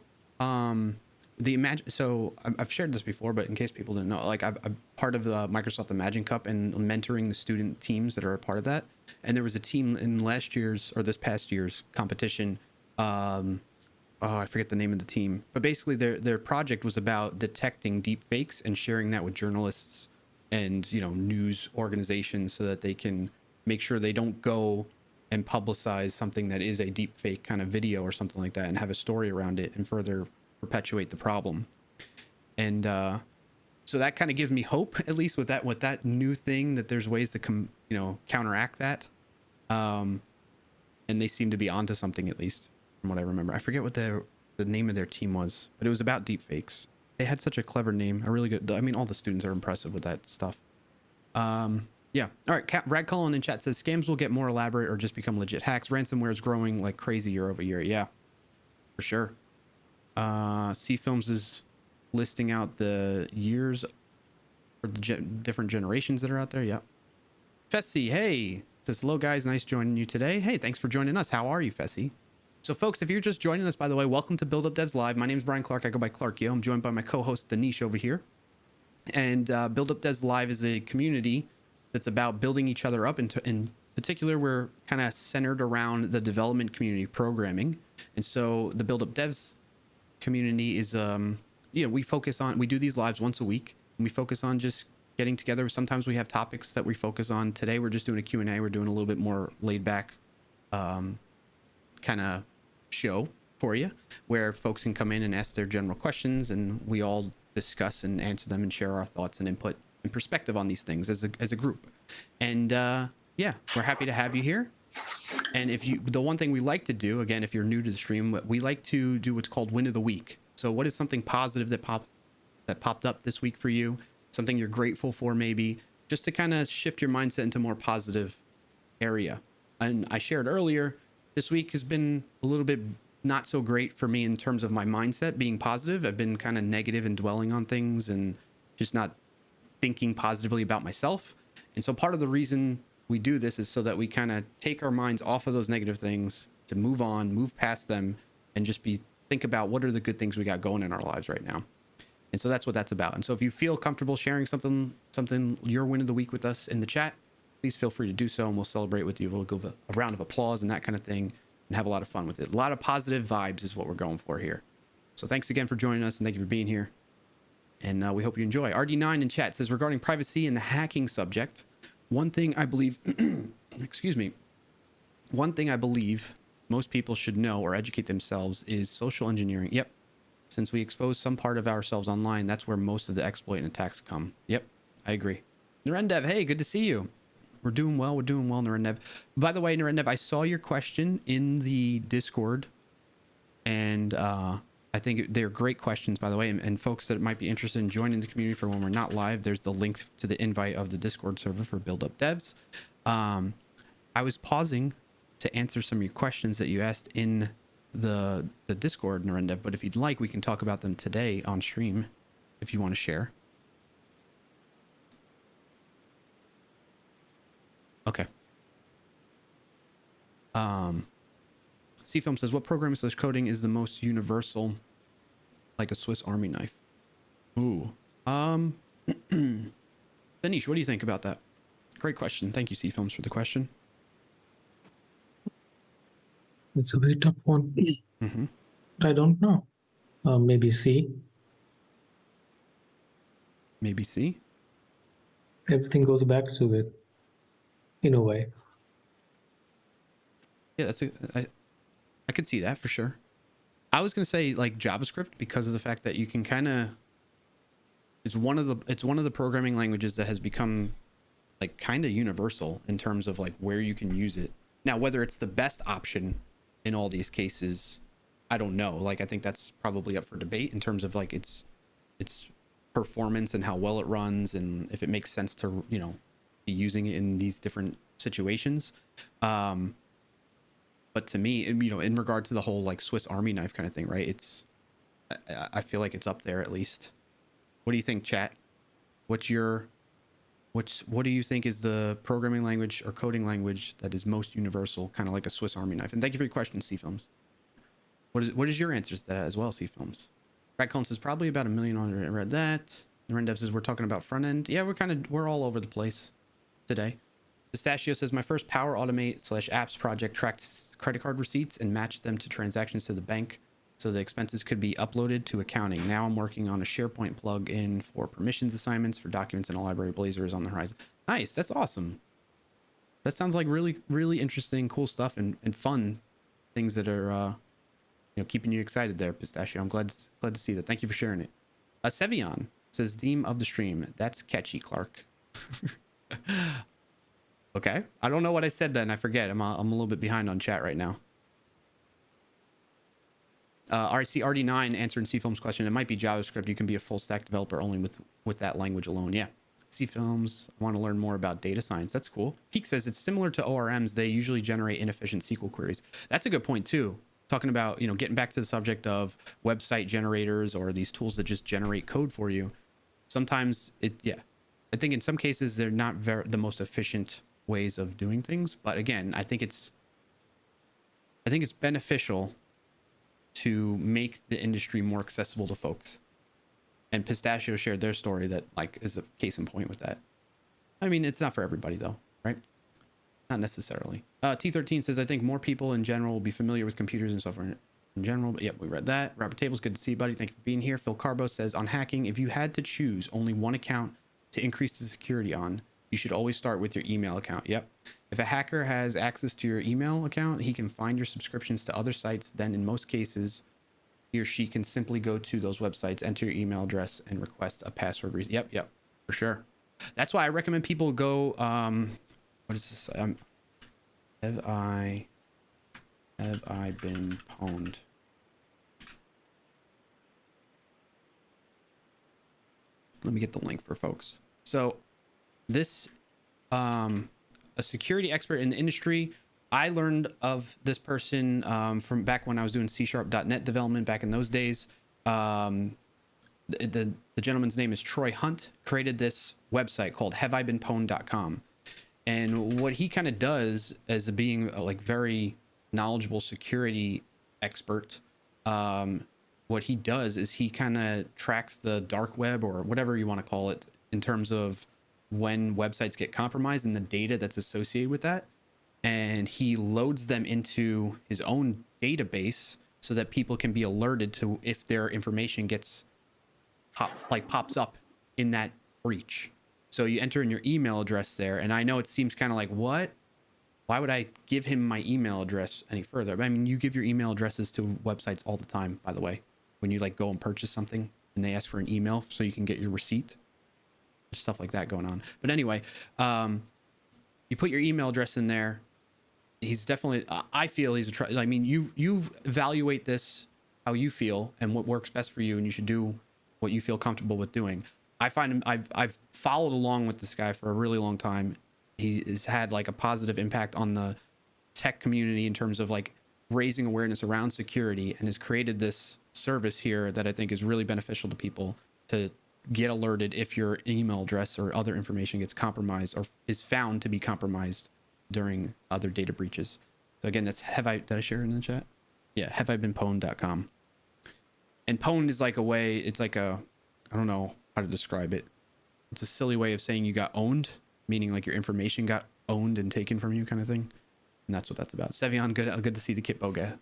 So I've shared this before, but in case people didn't know, like I'm part of the Microsoft Imagine Cup and mentoring the student teams that are a part of that. And there was a team in this past year's competition. I forget the name of the team, but basically their project was about detecting deep fakes and sharing that with journalists and, you know, news organizations, so that they can make sure they don't go and publicize something that is a deep fake kind of video or something like that, and have a story around it and further perpetuate the problem. And so that kind of gives me hope, at least with that new thing, that there's ways to counteract that. And they seem to be onto something, at least from what I remember. I forget what the name of their team was, but it was about deepfakes. They had such a clever name, a really good. I mean, all the students are impressive with that stuff. Yeah. All right. Brad Cullen in chat says scams will get more elaborate or just become legit hacks. Ransomware is growing like crazy year over year. Yeah, for sure. C Films is listing out the years for the different generations that are out there. Yep. Fessy, hey. Says, hello guys, nice joining you today. Hey, thanks for joining us. How are you, Fessy? So folks, if you're just joining us, by the way, welcome to Build Up Devs Live. My name is Brian Clark. I go by Clark Yo. I'm joined by my co-host, The Niche, over here. And Build Up Devs Live is a community that's about building each other up. In particular, we're kind of centered around the development community programming. And so the Build Up Devs community is, we do these lives once a week. And we focus on just getting together. Sometimes we have topics that we focus on. Today, we're just doing a Q&A. We're doing a little bit more laid back kind of show for you, where folks can come in and ask their general questions, and we all discuss and answer them and share our thoughts and input and perspective on these things as a group. And yeah, we're happy to have you here. And the one thing we like to do, again, if you're new to the stream, we like to do what's called Win of the Week. So what is something positive that popped up this week for you? Something you're grateful for, maybe, just to kind of shift your mindset into a more positive area. And I shared earlier, this week has been a little bit not so great for me in terms of my mindset being positive. I've been kind of negative and dwelling on things and just not thinking positively about myself. And so part of the reason we do this is so that we kind of take our minds off of those negative things, to move on, move past them, and just think about what are the good things we got going in our lives right now. And so that's what that's about. And so if you feel comfortable sharing something your win of the week with us in the chat, please feel free to do so, and we'll celebrate with you. We'll give a round of applause and that kind of thing, and have a lot of fun with it. A lot of positive vibes is what we're going for here. So thanks again for joining us, and thank you for being here. And we hope you enjoy. RD9 in chat says, regarding privacy and the hacking subject, one thing I believe, excuse me, one thing I believe most people should know or educate themselves is social engineering. Yep. Since we expose some part of ourselves online, that's where most of the exploit and attacks come. Yep, I agree. Narendev, hey, good to see you. We're doing well, Narendev. By the way, Narendev, I saw your question in the Discord, and I think they're great questions, by the way. And folks that might be interested in joining the community for when we're not live, there's the link to the invite of the Discord server for Build Up Devs. I was pausing to answer some of your questions that you asked in the Discord, Narendev, but if you'd like, we can talk about them today on stream if you want to share. Okay. C-Film says, what programming/coding is the most universal, like a Swiss Army knife? Ooh. Danish, what do you think about that? Great question. Thank you, C-Films, for the question. It's a very tough one. Mm-hmm. I don't know. Maybe C. Maybe C. Everything goes back to it, in a way. Yeah, I could see that for sure. I was gonna say like JavaScript, because of the fact that you can kind of, it's one of the programming languages that has become like kind of universal in terms of like where you can use it. Now, whether it's the best option in all these cases, I don't know. Like, I think that's probably up for debate in terms of like its performance and how well it runs, and if it makes sense to, be using it in these different situations. But to me, in regard to the whole like Swiss Army knife kind of thing, right? I feel like it's up there at least. What do you think, chat? What do you think is the programming language or coding language that is most universal, kind of like a Swiss Army knife? And thank you for your question, C-Films. What is your answer to that as well, C-Films? Brad Cullen says probably about 1 million on it. I read that. Narendev says we're talking about front end. Yeah, we're all over the place today. Pistachio says my first Power Automate / apps project tracked credit card receipts and matched them to transactions to the bank, so the expenses could be uploaded to accounting. Now I'm working on a SharePoint plug-in for permissions assignments for documents in a library. Blazor is on the horizon. Nice, that's awesome. That sounds like really, really interesting, cool stuff and fun things that are keeping you excited there, Pistachio. I'm glad to see that. Thank you for sharing it. Sevion says theme of the stream. That's catchy, Clark. Okay. I don't know what I said then. I forget. I'm a little bit behind on chat right now. RD9 answering C-Film's question. It might be JavaScript. You can be a full stack developer only with that language alone. Yeah. C-Films, I want to learn more about data science. That's cool. Peak says it's similar to ORMs. They usually generate inefficient SQL queries. That's a good point too. Talking about, getting back to the subject of website generators or these tools that just generate code for you. Sometimes I think in some cases they're not the most efficient ways of doing things. But again, I think it's beneficial to make the industry more accessible to folks. And Pistachio shared their story that is a case in point with that. I mean, it's not for everybody though, right? Not necessarily. T13 says, I think more people in general will be familiar with computers and software in general. But yep, we read that. Robert Tables, good to see you, buddy. Thank you for being here. Phil Carbo says, on hacking, if you had to choose only one account to increase the security on, you should always start with your email account. Yep. If a hacker has access to your email account, he can find your subscriptions to other sites. Then in most cases, he or she can simply go to those websites, enter your email address, and request a password. Yep, for sure. That's why I recommend people go, what is this? Have I been pwned? Let me get the link for folks. So this, a security expert in the industry, I learned of this person from back when I was doing C#.NET development back in those days. The gentleman's name is Troy Hunt, created this website called haveibeenpwned.com. And what he kind of does as being a very knowledgeable security expert, what he does is he kind of tracks the dark web or whatever you want to call it in terms of when websites get compromised and the data that's associated with that. And he loads them into his own database so that people can be alerted to if their information gets pops up in that breach. So you enter in your email address there, and I know it seems kind of like, what? Why would I give him my email address any further? I mean, you give your email addresses to websites all the time, by the way, when you go and purchase something and they ask for an email so you can get your receipt. There's stuff like that going on. But anyway, you put your email address in there. He's definitely, I feel he's I mean, you evaluate this how you feel and what works best for you, and you should do what you feel comfortable with doing. I find him, I've followed along with this guy for a really long time. He has had a positive impact on the tech community in terms of raising awareness around security, and has created this service here that I think is really beneficial to people to get alerted if your email address or other information gets compromised or is found to be compromised during other data breaches. So again, that's did I share it in the chat? Yeah, haveibeenpwned.com. And pwned is a way, it's I don't know how to describe it. It's a silly way of saying you got owned, meaning your information got owned and taken from you kind of thing. And that's what that's about. Sevion, good to see the Kitboga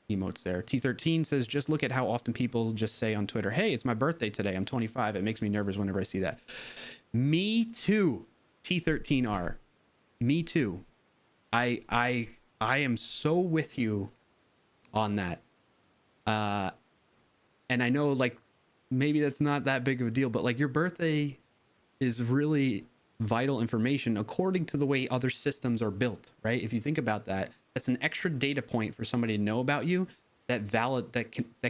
emotes there. T13 says, just look at how often people just say on Twitter, hey, it's my birthday today. I'm 25. It makes me nervous whenever I see that. Me too, T13R. Me too. I am so with you on that. And I know maybe that's not that big of a deal, but your birthday is really vital information according to the way other systems are built, right? If you think about that, that's an extra data point for somebody to know about you that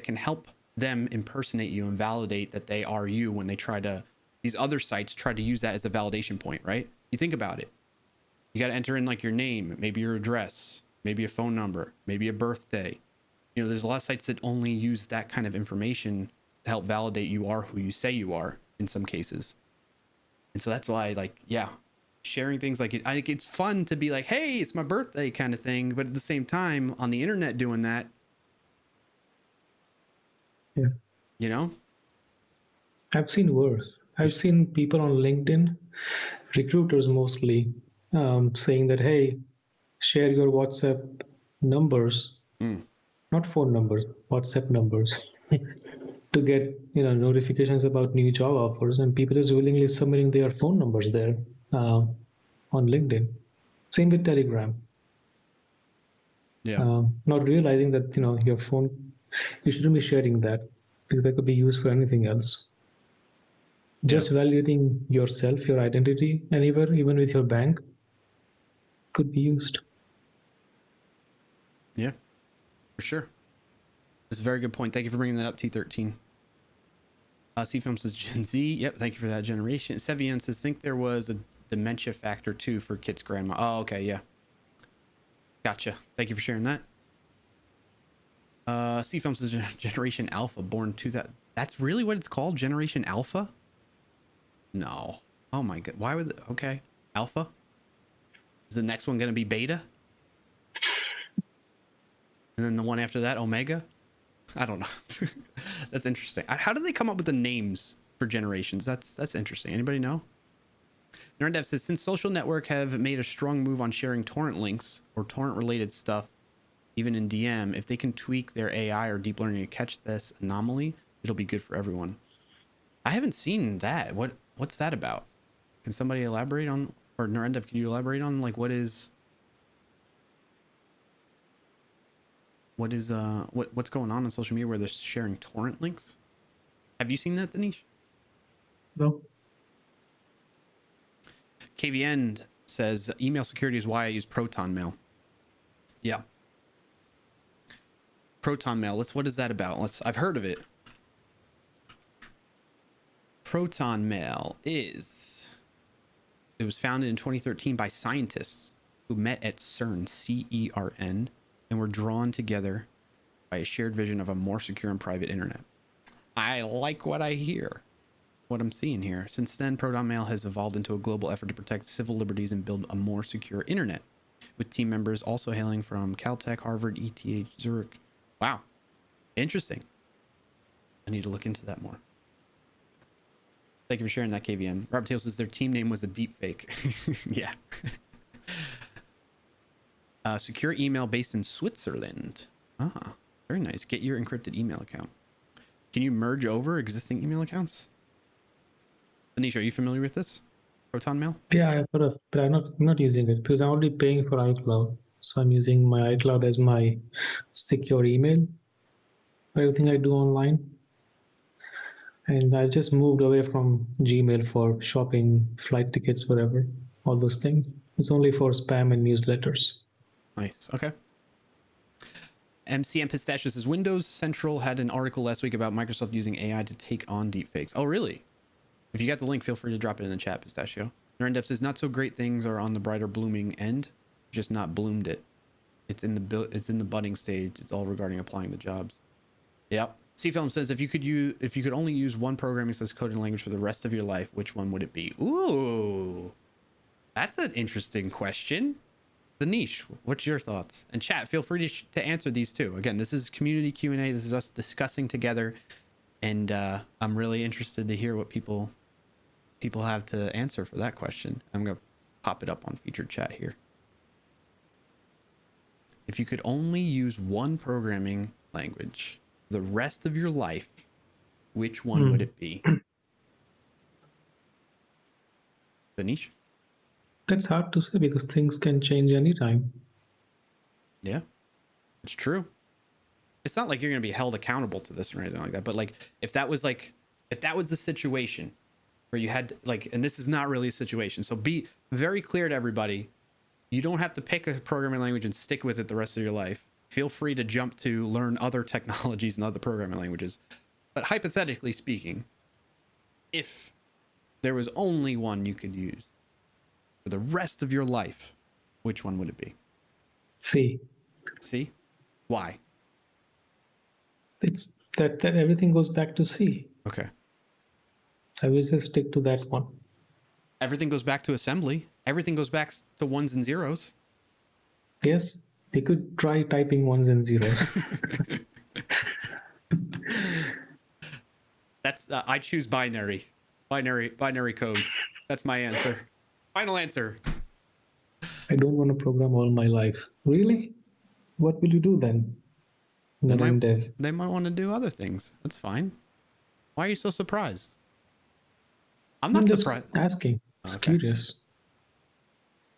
can help them impersonate you and validate that they are you when they these other sites try to use that as a validation point, right? You think about it. You got to enter in your name, maybe your address, maybe a phone number, maybe a birthday. There's a lot of sites that only use that kind of information to help validate you are who you say you are in some cases. And so that's why sharing things I think it's fun to be hey, it's my birthday kind of thing. But at the same time, on the internet doing that, Yeah. I've seen worse. I've seen people on LinkedIn, recruiters mostly, saying that, hey, share your WhatsApp numbers, not phone numbers, WhatsApp numbers, to get notifications about new job offers, and people just willingly submitting their phone numbers there on LinkedIn. Same with Telegram. Yeah. Not realizing that your phone you shouldn't be sharing that because that could be used for anything else. Just validating yourself, your identity anywhere, even with your bank, could be used. Yeah, for sure. That's a very good point. Thank you for bringing that up, T13. C-Film says Gen Z. Yep, thank you for that generation. Sevian says, think there was a dementia factor too for Kit's grandma. Oh, okay, yeah. Gotcha. Thank you for sharing that. C-Film says Generation Alpha, born 2000. That's really what it's called? Generation Alpha? No. Oh my god. Why would... Okay. Alpha? Is the next one going to be Beta? And then the one after that, Omega? I don't know. That's interesting. How did they come up with the names for generations? That's interesting. Anybody know? NerdDev says, since social network have made a strong move on sharing torrent links or torrent related stuff, even in DM, if they can tweak their AI or deep learning to catch this anomaly, it'll be good for everyone. I haven't seen that. What's that about? Can somebody elaborate on, or NerdDev, can you elaborate on like what's going on social media where they're sharing torrent links? Have you seen that, Danish? No. KVN says email security is why I use Proton Mail. Yeah. Proton Mail. What is that about? I've heard of it. Proton Mail it was founded in 2013 by scientists who met at CERN, CERN, and were drawn together by a shared vision of a more secure and private internet. I like what I hear, what I'm seeing here. Since then, Proton Mail has evolved into a global effort to protect civil liberties and build a more secure internet, with team members also hailing from Caltech, Harvard, ETH, Zurich. Wow. Interesting. I need to look into that more. Thank you for sharing that, KVN. Robert Taylor says their team name was a deep fake. Yeah. Secure email based in Switzerland. Ah, very nice. Get your encrypted email account. Can you merge over existing email accounts? Anisha, are you familiar with this? Proton Mail? Yeah, I've heard of, but I'm not using it because I'm already paying for iCloud. So I'm using my iCloud as my secure email for everything I do online. And I just moved away from Gmail for shopping, flight tickets, whatever, all those things. It's only for spam and newsletters. Nice. Okay. MCM Pistachio says Windows Central had an article last week about Microsoft using AI to take on deepfakes. Oh, really? If you got the link, feel free to drop it in the chat, Pistachio. NerdDev says not so great things are on the brighter blooming end, just not bloomed it. It's in the budding stage. It's all regarding applying the jobs. Yep. C-Film says if you could only use one programming slash coding language for the rest of your life, which one would it be? Ooh, that's an interesting question. The niche. What's your thoughts? And chat, feel free to answer these too. Again, this is community Q&A. This is us discussing together, and I'm really interested to hear what people have to answer for that question. I'm gonna pop it up on featured chat here. If you could only use one programming language the rest of your life, which one would it be? Danish? That's hard to say because things can change anytime. Yeah, it's true. It's not like you're going to be held accountable to this or anything like that, but like if that was the situation where you had and this is not really a situation, so be very clear to everybody, you don't have to pick a programming language and stick with it the rest of your life. Feel free to jump to learn other technologies and other programming languages. But hypothetically speaking, if there was only one you could use for the rest of your life, which one would it be? C. C? Why? It's that everything goes back to C. Okay. I will just stick to that one. Everything goes back to assembly. Everything goes back to ones and zeros. Yes, they could try typing ones and zeros. That's I choose binary code. That's my answer. Final answer. I don't want to program all my life. Really? What will you do then? They Dev. might want to do other things. That's fine. Why are you so surprised? I'm not just surprised. Asking. It's curious.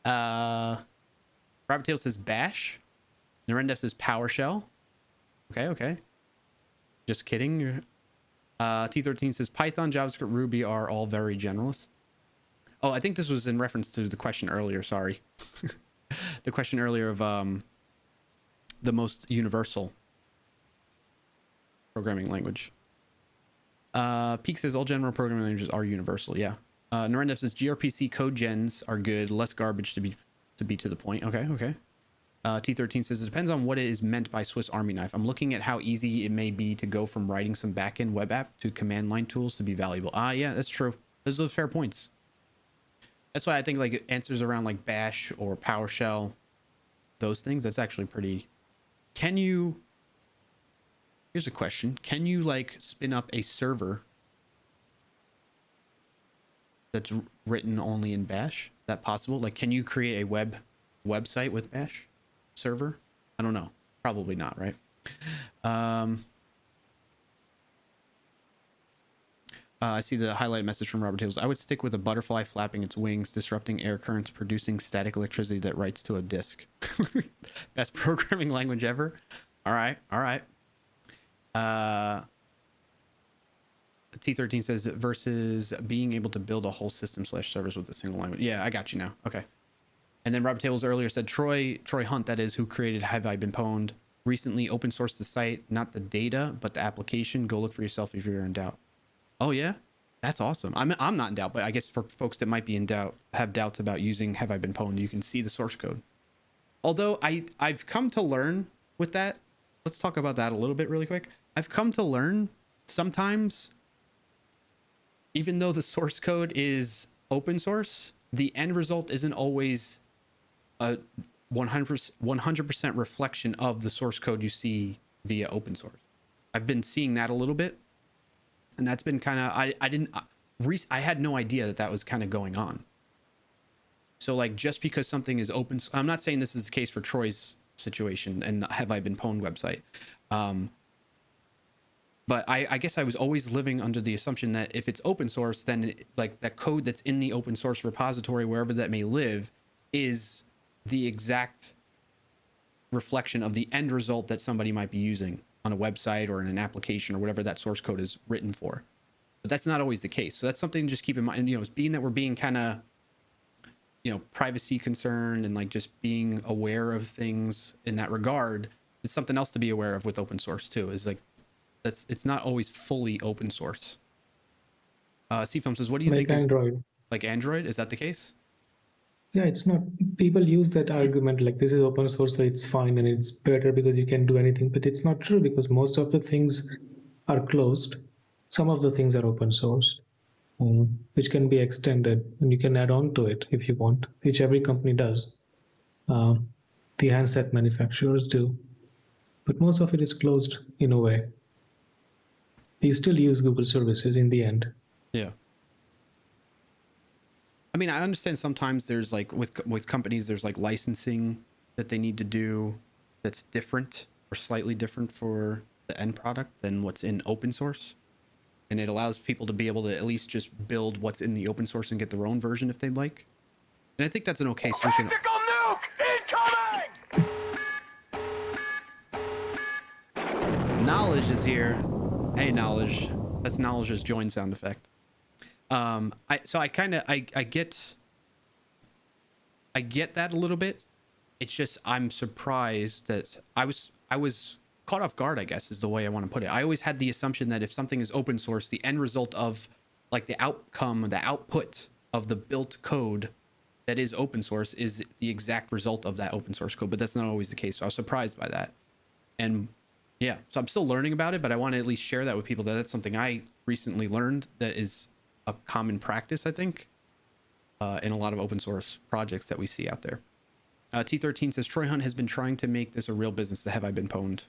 Robert Taylor says Bash. Narendef says PowerShell. Okay. Just kidding. T13 says Python, JavaScript, Ruby are all very generalist. Oh, I think this was in reference to the question earlier. Sorry. The question earlier of the most universal programming language. Peak says all general programming languages are universal. Yeah. Narendra says gRPC code gens are good, less garbage to be to the point. Okay, okay. T13 says it depends on what it is meant by Swiss Army knife. I'm looking at how easy it may be to go from writing some backend web app to command line tools to be valuable. Yeah, that's true. Those are fair points. That's why I think like answers around like Bash or PowerShell, those things, that's actually pretty. Can you, here's a question. Can you like spin up a server that's written only in Bash? Is that possible? Like, can you create a website with Bash server? I don't know. Probably not, right? I see the highlight message from Robert Tables. I would stick with a butterfly flapping its wings, disrupting air currents, producing static electricity that writes to a disk. Best programming language ever. All right, all right. T13 says versus being able to build a whole system / service with a single language. Yeah, I got you now. Okay. And then Robert Tables earlier said Troy Hunt, that is, who created Have I Been Pwned, recently open sourced the site, not the data, but the application. Go look for yourself if you're in doubt. Oh yeah, that's awesome. I'm not in doubt, but I guess for folks that might be in doubt, have doubts about using Have I Been Pwned, you can see the source code. Although I've come to learn with that. Let's talk about that a little bit really quick. I've come to learn sometimes, even though the source code is open source, the end result isn't always a 100% reflection of the source code you see via open source. I've been seeing that a little bit, and that's been kind of, I had no idea that that was kind of going on. So like, just because something is open, I'm not saying this is the case for Troy's situation and the Have I Been Pwned website. But I guess I was always living under the assumption that if it's open source, then like that code that's in the open source repository, wherever that may live, is the exact reflection of the end result that somebody might be using on a website or in an application or whatever that source code is written for. But that's not always the case. So that's something to just keep in mind. You know, being that we're being kind of, you know, privacy concerned and like just being aware of things in that regard, it's something else to be aware of with open source too, is like, it's not always fully open source. Cfilm says, what do you think? Android. Like Android? Is that the case? Yeah, it's not. People use that argument like this is open source, so it's fine and it's better because you can do anything. But it's not true because most of the things are closed. Some of the things are open source, which can be extended and you can add on to it if you want, which every company does. The handset manufacturers do. But most of it is closed in a way. You still use Google services in the end. Yeah. I mean, I understand sometimes there's like with companies, there's like licensing that they need to do that's different or slightly different for the end product than what's in open source. And it allows people to be able to at least just build what's in the open source and get their own version if they'd like. And I think that's an okay solution. Tactical nuke incoming! Knowledge is here. Hey, Knowledge. That's Knowledge's join sound effect. I get that a little bit. It's just I'm surprised that I was caught off guard, I guess is the way I want to put it. I always had the assumption that if something is open source, the end result of like the outcome, the output of the built code that is open source is the exact result of that open source code, but that's not always the case. So I was surprised by that. And yeah, so I'm still learning about it, but I want to at least share that with people, that that's something I recently learned that is a common practice, I think, in a lot of open source projects that we see out there. T13 says Troy Hunt has been trying to make this a real business, the Have I Been Pwned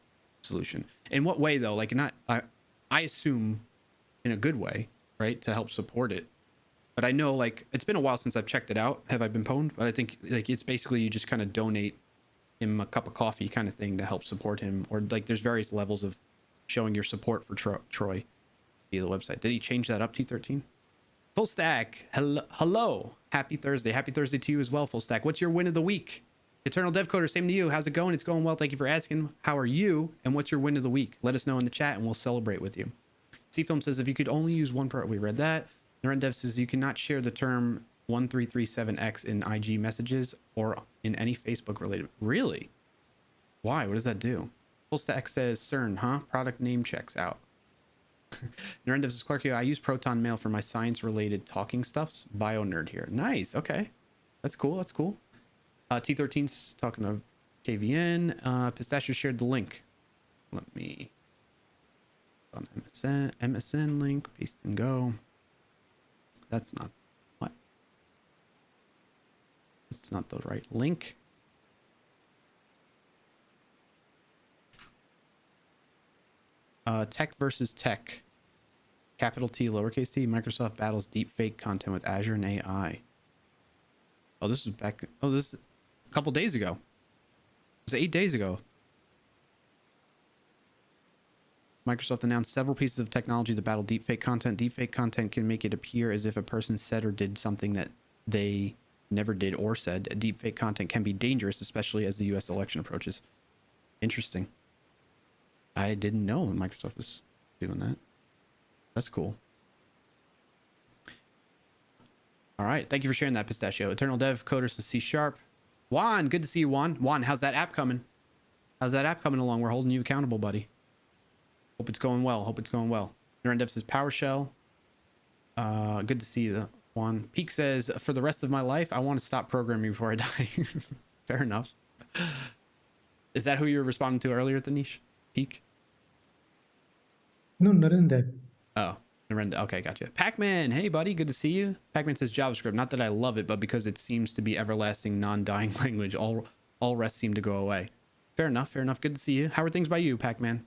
solution. In what way though? Like, not, I assume in a good way, right? To help support it. But I know like it's been a while since I've checked it out. Have I Been Pwned? But I think like it's basically you just kind of donate him a cup of coffee kind of thing to help support him, or like there's various levels of showing your support for Troy via the website. Did he change that up, T13? Full Stack, hello, happy Thursday to you as well, Full Stack. What's your win of the week? Eternal Dev Coder, same to you. How's it going? It's going well. Thank you for asking. How are you? And what's your win of the week? Let us know in the chat and we'll celebrate with you. C-Film says, if you could only use one part, we read that. NarenDev says, you cannot share the term 1337X in IG messages or in any Facebook related. Really? Why? What does that do? Fullstack says, CERN, huh? Product name checks out. NarenDev says, Clarkio, I use Proton Mail for my science related talking stuffs. Bio nerd here. Nice. Okay. That's cool. That's cool. T13's talking to KVN. Pistachio shared the link. Let me on MSN link, paste and go. That's not what? It's not the right link. Tech versus tech. Capital T, lowercase t. Microsoft battles deep fake content with Azure and AI. Oh, this is back. Oh, this is a couple days ago. It was 8 days ago. Microsoft announced several pieces of technology to battle deepfake content. Deepfake content can make it appear as if a person said or did something that they never did or said. Deepfake content can be dangerous, especially as the US election approaches. Interesting. I didn't know Microsoft was doing that. That's cool. All right. Thank you for sharing that, Pistachio. Eternal Dev Coder says C#. Juan, good to see you, Juan. Juan, how's that app coming? How's that app coming along? We're holding you accountable, buddy. Hope it's going well. Hope it's going well. NarenDev says PowerShell. Good to see you, Juan. Peak says, for the rest of my life, I want to stop programming before I die. Fair enough. Is that who you were responding to earlier at the niche? Peak? No, not in that. Oh, Narendra. Okay, gotcha. Pac-Man, hey buddy, good to see you. Pac-Man says JavaScript. Not that I love it, but because it seems to be everlasting, non-dying language. All rest seem to go away. Fair enough. Fair enough. Good to see you. How are things by you, Pac-Man?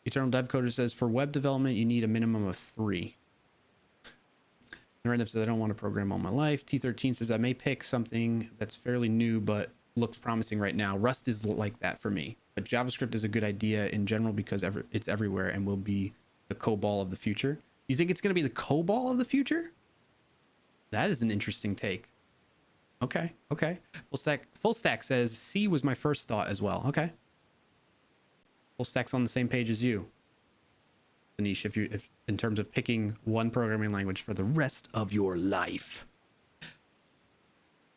Eternal Dev Coder says for web development you need a minimum of 3. Narendra says I don't want to program all my life. T13 says I may pick something that's fairly new but looks promising right now. Rust is like that for me, but JavaScript is a good idea in general because it's everywhere and will be the COBOL of the future. You think it's going to be the COBOL of the future? That is an interesting take. Okay. Full stack says C was my first thought as well. Okay. Full stack's on the same page as you, Anish, if in terms of picking one programming language for the rest of your life.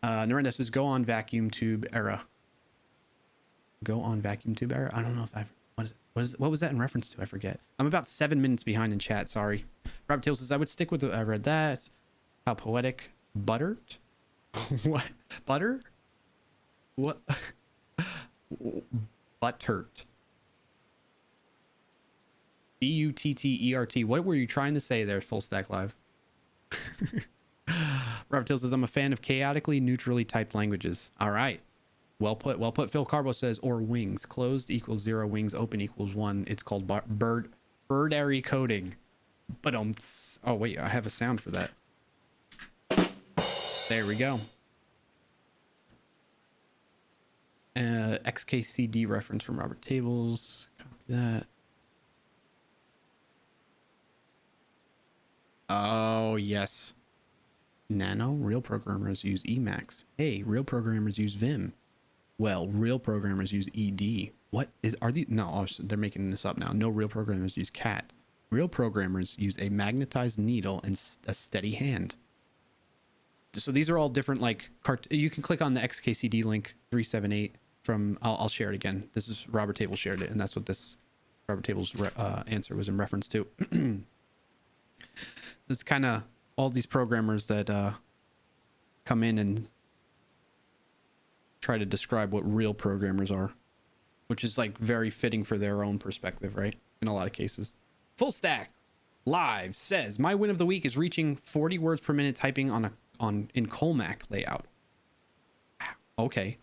Narendra says go on vacuum tube era. Go on vacuum tube era. I don't know if I've what was that in reference to? I forget. I'm about 7 minutes behind in chat. Sorry. Robert Taylor says I would stick with I read that. How poetic. Buttered. What? Butter? What? Buttert. Buttert. What were you trying to say there, Full Stack Live? Robert Till says, I'm a fan of chaotically neutrally typed languages. All right. Well put. Well put. Phil Carbo says, or wings. Closed equals 0, wings open equals 1. It's called birdary coding. But oh wait, I have a sound for that. There we go. XKCD reference from Robert Tables. Copy that. Oh, yes. Nano, real programmers use Emacs. Hey, real programmers use Vim. Well, real programmers use ED. Are these? No, they're making this up now. No, real programmers use CAT. Real programmers use a magnetized needle and a steady hand. So these are all different, like, you can click on the XKCD link 378 from, I'll share it again. This is Robert Table shared it, and that's what this Robert Table's answer was in reference to. It's kind of all these programmers that come in and try to describe what real programmers are, which is like very fitting for their own perspective, right? In a lot of cases. Full Stack Live says my win of the week is reaching 40 words per minute typing in Colmac layout. Okay.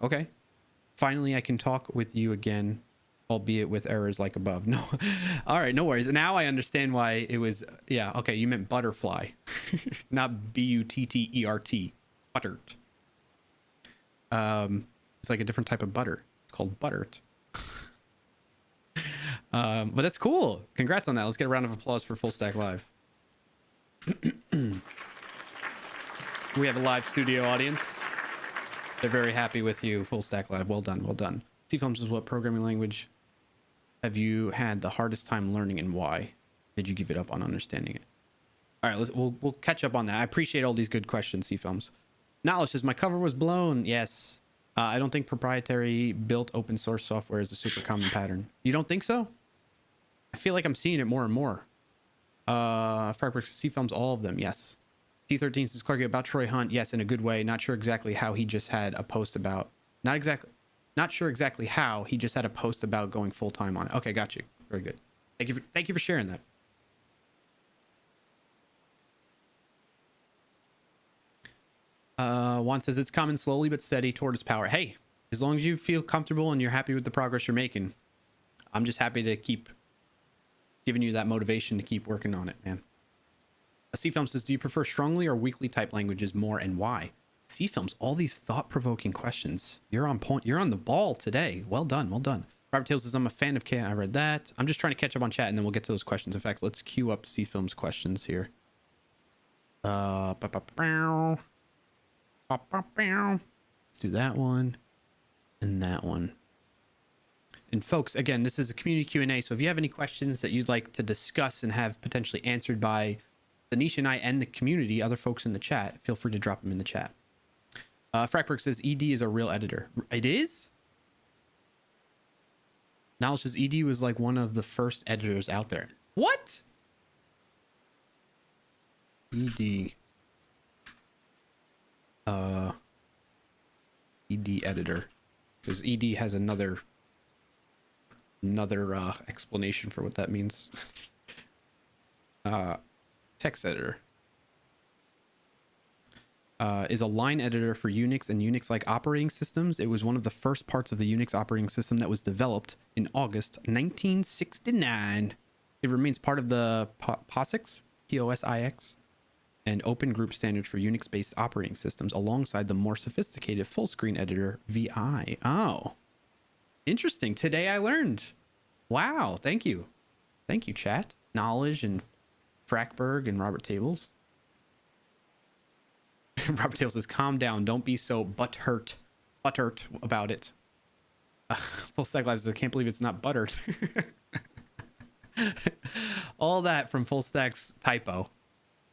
Finally, I can talk with you again, albeit with errors like above. No, all right, no worries. Now I understand why it was. Yeah, okay, you meant butterfly, not buttert. Buttert. It's like a different type of butter. It's called buttert. But that's cool. Congrats on that. Let's get a round of applause for Full Stack Live. We have a live studio audience. They're very happy with you. Full Stack Live. Well done. Well done. C-Films is what programming language have you had the hardest time learning and why? Did you give it up on understanding it? All right, we'll catch up on that. I appreciate all these good questions, C-Films. Knowledge says, my cover was blown. Yes. I don't think proprietary built open source software is a super common pattern. You don't think so? I feel like I'm seeing it more and more. Fireworks, C-Films, all of them. Yes. T13 says, Clarky, about Troy Hunt. Yes, in a good way. Not sure exactly how he just had a post about... Not sure exactly how he just had a post about going full-time on it. Okay, got you. Very good. Thank you for sharing that. Juan says, it's coming slowly but steady toward its power. Hey, as long as you feel comfortable and you're happy with the progress you're making, I'm just happy to keep giving you that motivation to keep working on it, man. C-Film says, do you prefer strongly or weakly type languages more and why? C-Films, all these thought-provoking questions. You're on point. You're on the ball today. Well done. Well done. Robert Tails says, I'm a fan of K. I read that. I'm just trying to catch up on chat and then we'll get to those questions. In fact, let's queue up C-Films questions here. Let's do that one and that one. And folks, again, this is a community Q&A, so if you have any questions that you'd like to discuss and have potentially answered by Danish and I and the community, other folks in the chat, feel free to drop them in the chat. Frackberg says, ED is a real editor. It is? Knowledge says, ED was like one of the first editors out there. What? ED. ED editor. Because ED has another explanation for what that means. Text editor is a line editor for Unix and Unix-like operating systems. It was one of the first parts of the Unix operating system that was developed in August 1969. It remains part of the POSIX, P-O-S-I-X, and open group standard for Unix-based operating systems alongside the more sophisticated full-screen editor VI. Oh, interesting. Today I learned. Wow, thank you. Thank you, chat. Knowledge and Frackberg and Robert Tables. Robert Tables says, calm down. Don't be so butthurt about it. Full Stack Live says, I can't believe it's not buttered. All that from Full Stack's typo.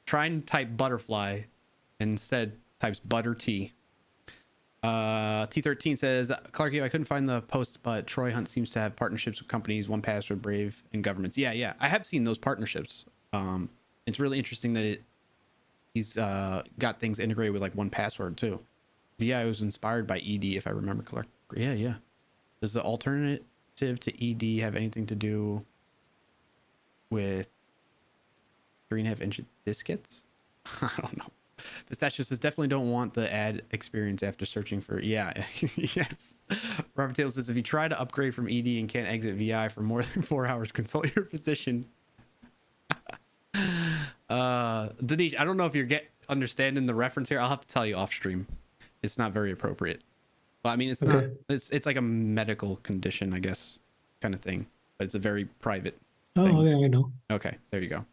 Try and type butterfly and instead types butter tea. T13 says, Clarky, I couldn't find the posts, but Troy Hunt seems to have partnerships with companies, 1Password, Brave, and governments. Yeah. I have seen those partnerships. It's really interesting that he's got things integrated with like 1Password too. VI was inspired by ED, if I remember correctly. Yeah. Does the alternative to ED have anything to do with 3.5-inch diskettes? I don't know. Pistachio says, definitely don't want the ad experience after searching for... Yeah, yes. Robert Taylor says, if you try to upgrade from ED and can't exit VI for more than 4 hours, consult your physician. Danish, I don't know if you're understanding the reference here. I'll have to tell you off stream. It's not very appropriate. Well, I mean, it's Okay. not... It's like a medical condition, I guess, kind of thing. But it's a very private Oh, thing. yeah, I know. Okay, there you go.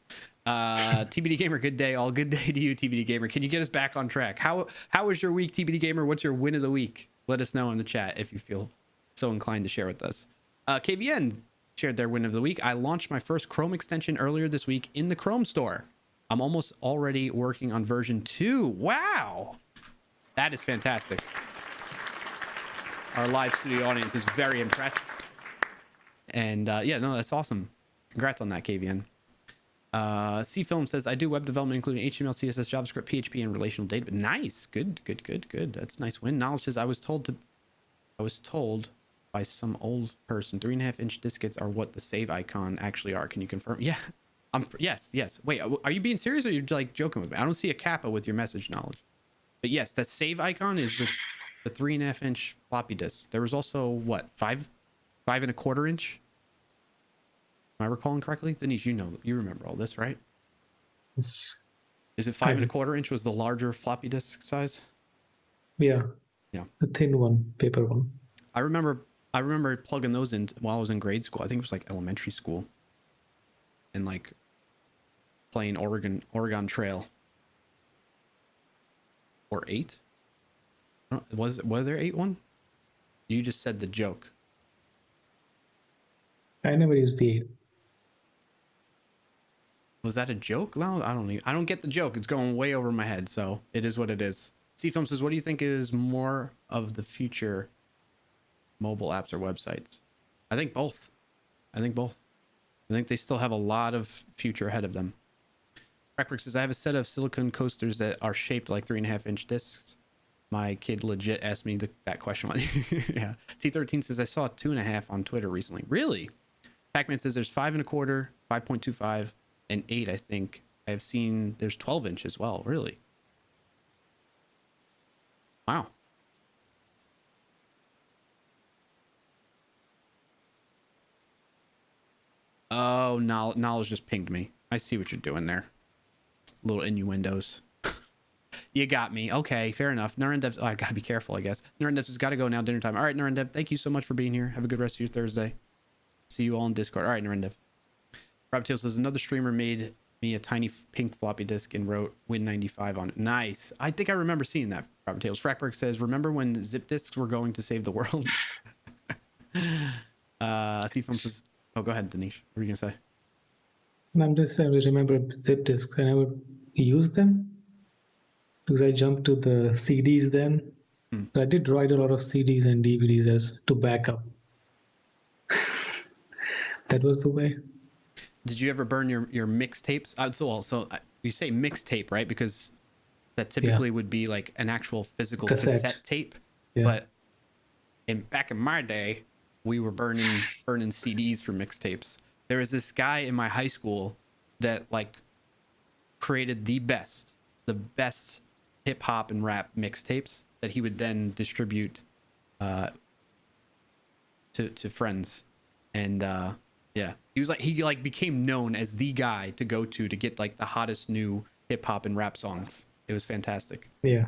TBD Gamer, good day. All good day to you, TBD Gamer. Can you get us back on track? How was your week, TBD Gamer? What's your win of the week? Let us know in the chat if you feel so inclined to share with us. KVN shared their win of the week. I launched my first Chrome extension earlier this week in the Chrome store. I'm almost already working on version 2. Wow, that is fantastic. Our live studio audience is very impressed. And yeah, no, that's awesome. Congrats on that, KVN. C-Film says, I do web development, including HTML, CSS, JavaScript, PHP, and relational data. But nice. Good. That's a nice win. Knowledge says, I was told by some old person, 3.5-inch diskettes are what the save icon actually are. Can you confirm? Yeah. Yes. Wait, are you being serious or are you like joking with me? I don't see a kappa with your message, Knowledge. But yes, that save icon is the 3.5-inch floppy disk. There was also what, 5.25 inch? Am I recalling correctly? Denise, you remember all this, right? It's, Is it 5.25 inch was the larger floppy disk size? yeah. Yeah. The thin one, paper one. I remember plugging those in while I was in grade school. I think it was like elementary school. And like playing Oregon Trail. Or 8? Was there 8.1? You just said the joke. I never used the 8. Was that a joke? No, I don't get the joke. It's going way over my head, so it is what it is. C-Film says, what do you think is more of the future, mobile apps or websites? I think both. I think they still have a lot of future ahead of them. Crackbrick says, I have a set of silicone coasters that are shaped like 3.5-inch discs. My kid legit asked me that question. Yeah. T13 says, I saw 2.5 on Twitter recently. Really? Pac-Man says there's 5.25, 5.25, and 8, I think. I've seen there's 12-inch as well. Really? Wow. Oh, Knowledge just pinged me. I see what you're doing there. Little innuendos. You got me. Okay, fair enough. Narendevs. Oh, I gotta be careful, I guess. Narendevs has got to go now. Dinner time. All right, Narendev. Thank you so much for being here. Have a good rest of your Thursday. See you all in Discord. All right, Narendev. Rob Tail says another streamer made me a tiny pink floppy disk and wrote Win95 on it. Nice. I think I remember seeing that. Robert Tails. Frackberg says, remember when zip disks were going to save the world? C-Film says, oh, go ahead, Danish. What were you gonna say? I'm just saying, I remember zip disks. I never used them because I jumped to the CDs then. I did write a lot of CDs and DVDs as to backup. That was the way. Did you ever burn your mixtapes? So you say mixtape, right? Because that typically would be like an actual physical cassette tape. Yeah. But back in my day, we were burning CDs for mixtapes. There was this guy in my high school that like created the best hip hop and rap mixtapes that he would then distribute to friends. And yeah, he became known as the guy to go to get like the hottest new hip hop and rap songs. It was fantastic. Yeah.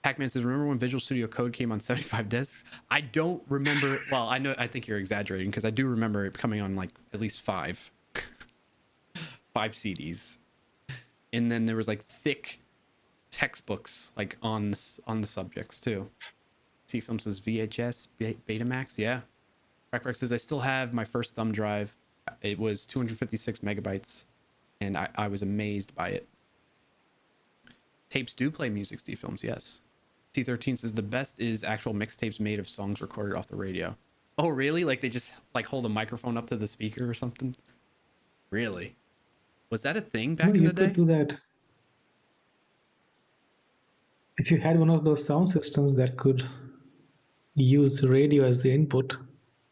Pac-Man says, remember when Visual Studio Code came on 75 discs? I don't remember. Well, I think you're exaggerating because I do remember it coming on like at least 5 CDs. And then there was like thick textbooks like on the subjects too. C-Film says VHS Betamax. Yeah. Crackback says, I still have my first thumb drive. It was 256 megabytes and I was amazed by it. Tapes do play music, C-Films, yes. T13 says the best is actual mixtapes made of songs recorded off the radio. Oh, really? Like they just like hold a microphone up to the speaker or something? Really? Was that a thing back in the day? You could do that. If you had one of those sound systems that could use radio as the input,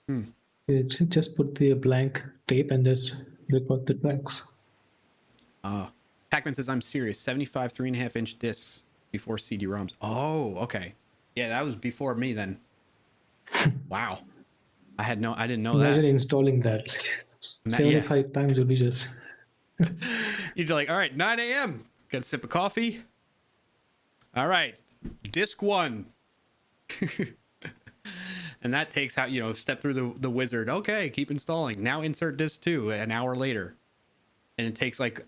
you just put the blank tape and just record the tracks. Pac-Man says, I'm serious. 75 3.5-inch discs before CD-ROMs. Oh, okay. Yeah, that was before me then. Wow. I didn't know Imagine that. installing that. 75 times would be just... You'd be like, all right, 9 a.m. Got a sip of coffee. All right, disc 1. And that takes out, step through the wizard. Okay, keep installing. Now insert disc 2 an hour later. And it takes like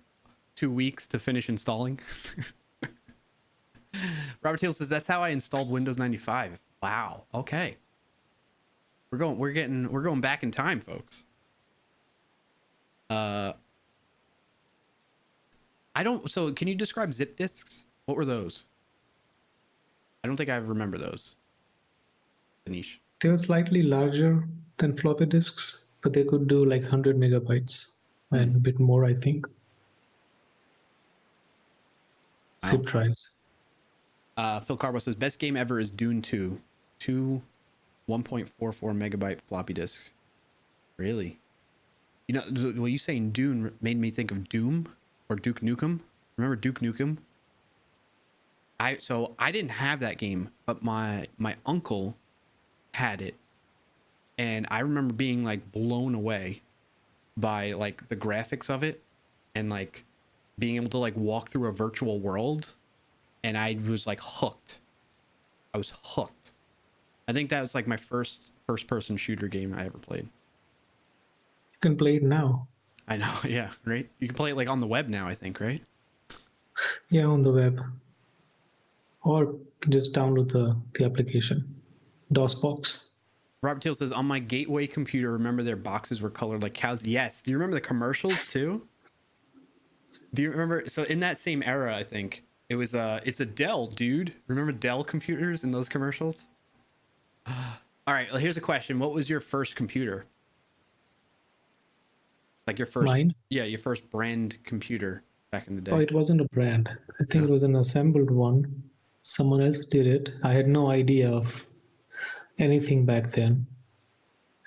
2 weeks to finish installing. Robert Taylor says that's how I installed Windows 95. Wow. Okay. We're going back in time, folks. So can you describe zip disks? What were those? I don't think I remember those. Anish. They were slightly larger than floppy disks, but they could do like 100 megabytes and a bit more, I think. Zip drives. Phil Carbo says best game ever is Dune 2. 1.44 megabyte floppy disks. Really? Well, you saying Dune made me think of Doom or Duke Nukem. Remember Duke Nukem? I didn't have that game, but my uncle had it, and I remember being like blown away by like the graphics of it and like being able to like walk through a virtual world, and I was like hooked. I was hooked. I think that was like my first person shooter game I ever played. You can play it now. I know, yeah, right? You can play it like on the web now, I think, right? Yeah, on the web. or just download the application, DOSBox. Robert Teal says, on my Gateway computer, remember their boxes were colored like cows? Yes. Do you remember the commercials too? Do you remember? So in that same era, I think it was it's a Dell, dude. Remember Dell computers in those commercials? All right, well, here's a question. What was your first computer? Like your first, Mine? yeah, your first brand computer back in the day. Oh, it wasn't a brand. I think it was an assembled one. Someone else did it. I had no idea of anything back then.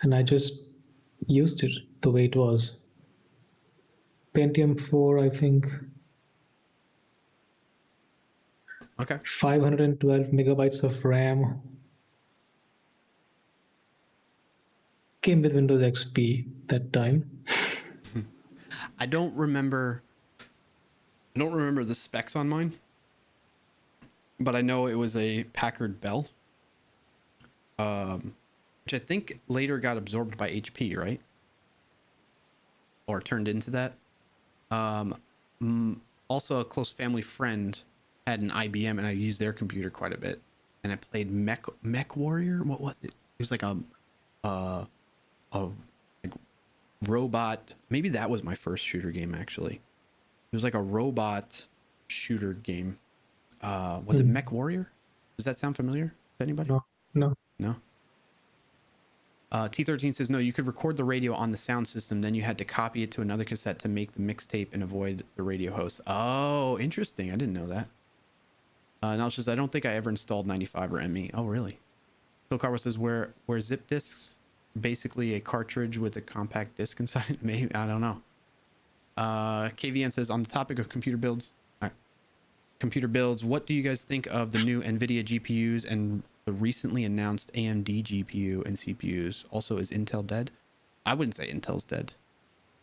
And I just used it the way it was. Pentium 4, I think. Okay. 512 megabytes of RAM. Came with Windows XP that time. I don't remember the specs on mine, but I know it was a Packard Bell, which I think later got absorbed by HP, right? Or turned into that. Also, a close family friend had an IBM, and I used their computer quite a bit. And I played Mech Warrior. What was it? It was like a like robot. Maybe that was my first shooter game, actually. It was like a robot shooter game. Was it Mech Warrior? Does that sound familiar to anybody? No. T13 says, no, you could record the radio on the sound system, then you had to copy it to another cassette to make the mixtape and avoid the radio host. Oh, interesting. I didn't know that. Now it's just, I don't think I ever installed 95 or ME. Oh, really? Phil Carver says, where zip disks, basically a cartridge with a compact disc inside. Maybe, I don't know. KVN says, on the topic of computer builds, what do you guys think of the new NVIDIA GPUs and the recently announced AMD GPU and CPUs? Also, is Intel dead? I wouldn't say Intel's dead.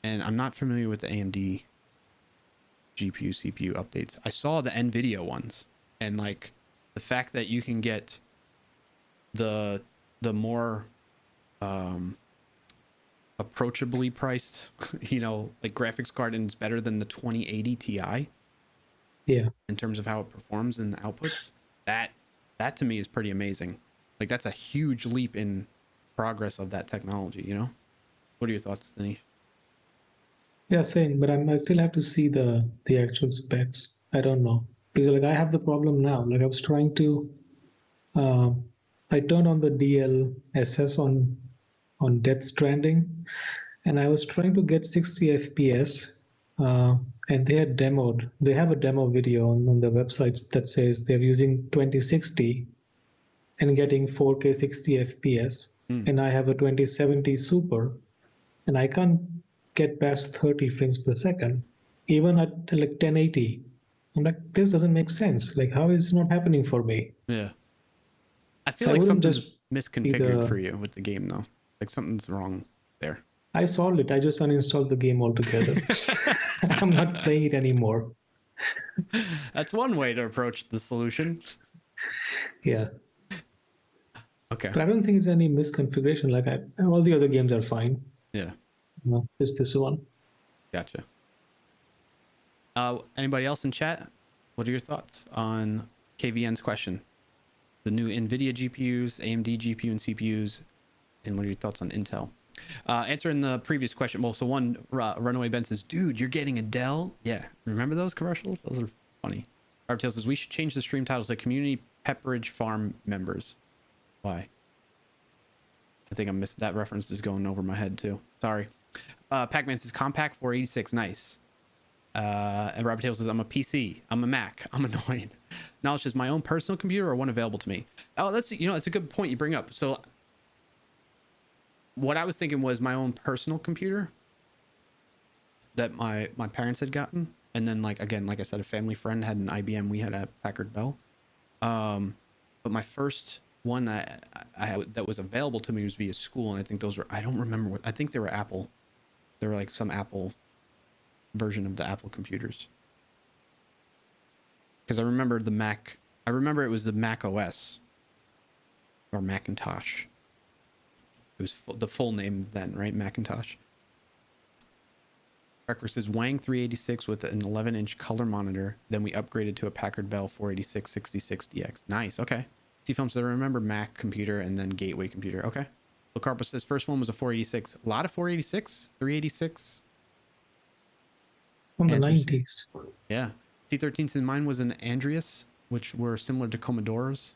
And I'm not familiar with the AMD GPU, CPU updates. I saw the NVIDIA ones, and like the fact that you can get the more approachably priced, like graphics card, and it's better than the 2080 Ti. Yeah. In terms of how it performs and the outputs, that to me is pretty amazing. Like that's a huge leap in progress of that technology, What are your thoughts, Dinesh? Yeah, same. But I still have to see the actual specs. I don't know, because like I have the problem now. Like I was trying to, I turned on the DLSS on Death Stranding, and I was trying to get 60 FPS. And they have a demo video on their websites that says they're using 2060 and getting 4K 60 FPS. And I have a 2070 Super, and I can't get past 30 frames per second, even at like 1080. I'm like, this doesn't make sense. Like, how is it not happening for me? Yeah. I feel So like I wouldn't something's just misconfigured for you with the game, though. Like something's wrong there. I solved it. I just uninstalled the game altogether. I'm not playing it anymore. That's one way to approach the solution. Yeah. Okay. But I don't think it's any misconfiguration. Like all the other games are fine. Yeah. No, just this one. Gotcha. Anybody else in chat? What are your thoughts on KVN's question? The new NVIDIA GPUs, AMD GPU and CPUs, and what are your thoughts on Intel? Answering the previous question. Well, so one, Runaway Ben says, dude, you're getting a Dell? Yeah. Remember those commercials? Those are funny. Barbtail says, we should change the stream titles to Community Pepperidge Farm members. Why? I think I missed that reference is going over my head too. Sorry. Pac-Man says, compact 486. Nice. And Robert Taylor says, I'm a PC. I'm a Mac. I'm annoyed. Knowledge is my own personal computer or one available to me. Oh, that's a good point you bring up. So what I was thinking was my own personal computer that my parents had gotten, and then like I said, a family friend had an IBM. We had a Packard Bell. But my first one that that was available to me was via school, and I think those were, I don't remember what, I think they were Apple. They were like some Apple version of the Apple computers. Because I remember the Mac. I remember it was the Mac OS or Macintosh. It was the full name then, right? Macintosh. Breakfast says Wang 386 with an 11-inch color monitor. Then we upgraded to a Packard Bell 486-66DX. Nice. Okay. T-Film says, I remember Mac computer and then Gateway computer. Okay. Locarpo says first one was a 486. A lot of 486, 386. From the Answers. 90s. Yeah. T13 says mine was an Andreas, which were similar to Commodores.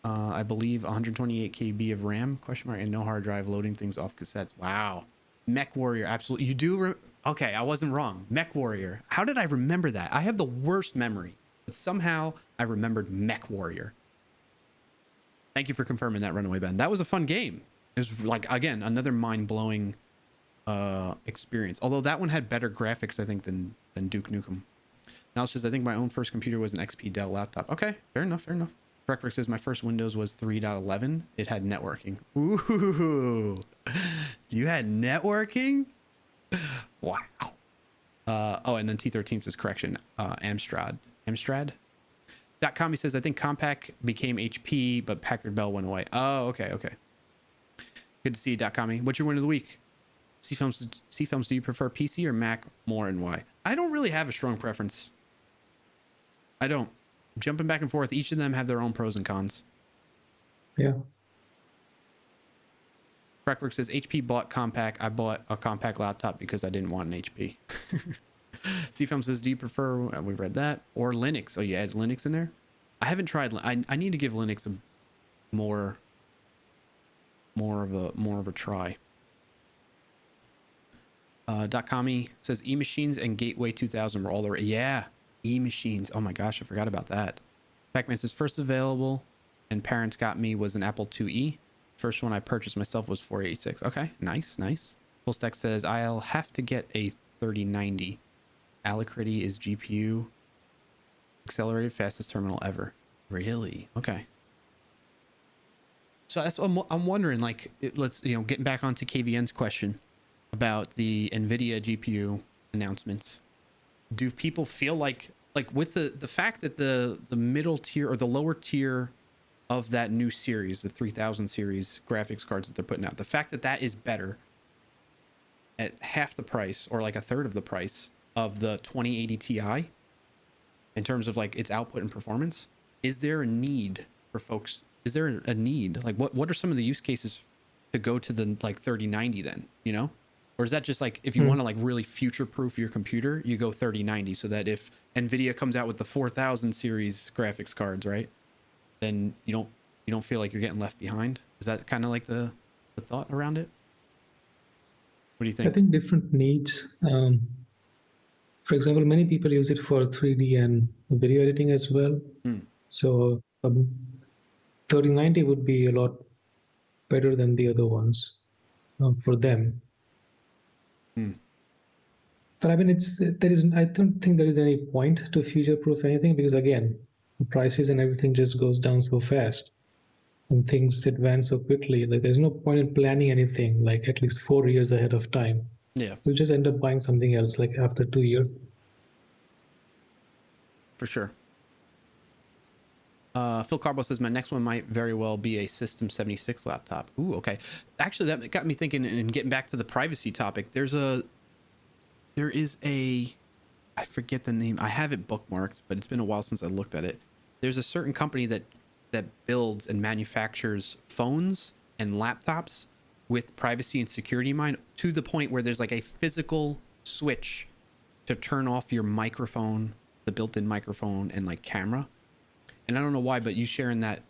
I believe 128 KB of RAM, question mark, and no hard drive, loading things off cassettes. Wow. Mech Warrior, absolutely. You do. Okay, I wasn't wrong. Mech Warrior. How did I remember that? I have the worst memory, but somehow I remembered Mech Warrior. Thank you for confirming that, Runaway Ben. That was a fun game. It was like, again, another mind-blowing experience. Although that one had better graphics, I think, than Duke Nukem. Now it says, I think my own first computer was an XP Dell laptop. Okay, fair enough, fair enough. Breckberg says my first Windows was 3.11. It had networking. Ooh, you had networking? Wow. Oh, and then T13 says correction. Amstrad. .com says I think Compaq became HP, but Packard Bell went away. Oh, okay. Good to see you, .com. What's your win of the week? C-Films, do you prefer PC or Mac more and why? I don't really have a strong preference. I don't. Jumping back and forth, each of them have their own pros and cons. Yeah. Breckberg says HP bought Compaq. I bought a Compaq laptop because I didn't want an HP. C-Film says, do you prefer, we've read that, or Linux? Oh, you add Linux in there? I haven't tried. I need to give Linux a more of a try. .com says E-Machines and Gateway 2000 were all the yeah, E-Machines. Oh my gosh, I forgot about that. Pac-Man says first available and parents got me was an Apple IIe. First one I purchased myself was 486. Okay, nice. Full Stack says I'll have to get a 3090. Alacrity is GPU accelerated fastest terminal ever. Really? Okay. So that's what I'm wondering. Like, let's getting back onto KVN's question about the NVIDIA GPU announcements. Do people feel like with the fact that the middle tier or the lower tier of that new series, the 3000 series graphics cards that they're putting out, the fact that that is better at half the price or like a third of the price of the 2080 Ti in terms of like its output and performance, is there a need for folks? Is there a need? Like what are some of the use cases to go to the like 3090 then, Or is that just like if you want to like really future proof your computer, you go 3090 so that if NVIDIA comes out with the 4000 series graphics cards, right? Then you don't feel like you're getting left behind. Is that kind of like the thought around it? What do you think? I think different needs. For example, many people use it for 3D and video editing as well. So 3090 would be a lot better than the other ones for them. But I mean, I don't think there is any point to future-proof anything because again, the prices and everything just goes down so fast and things advance so quickly. Like there's no point in planning anything like at least 4 years ahead of time. Yeah. You just end up buying something else like after 2 years. For sure. Phil Carbo says my next one might very well be a System 76 laptop. Ooh, okay. Actually, that got me thinking and getting back to the privacy topic. There is a, I forget the name. I have it bookmarked, but it's been a while since I looked at it. There's a certain company that builds and manufactures phones and laptops with privacy and security in mind to the point where there's like a physical switch to turn off your microphone, the built-in microphone and like camera. And I don't know why, but you sharing that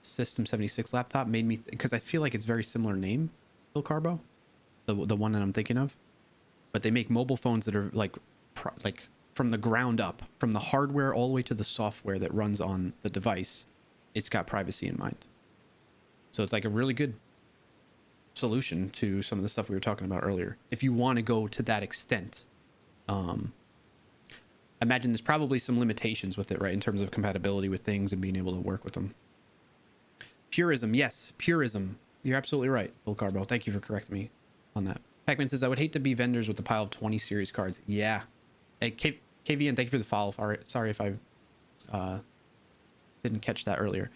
System 76 laptop made me because I feel like it's very similar name, Phil Carbo, the one that I'm thinking of. But they make mobile phones that are like from the ground up, from the hardware all the way to the software that runs on the device. It's got privacy in mind. So it's like a really good solution to some of the stuff we were talking about earlier. If you want to go to that extent, I imagine there's probably some limitations with it, right? In terms of compatibility with things and being able to work with them. Purism. Yes, purism. You're absolutely right, Phil Carbo. Thank you for correcting me on that. Pac-Man says, I would hate to be vendors with a pile of 20 series cards. Yeah. Hey, KVN, thank you for the follow. Sorry if I didn't catch that earlier.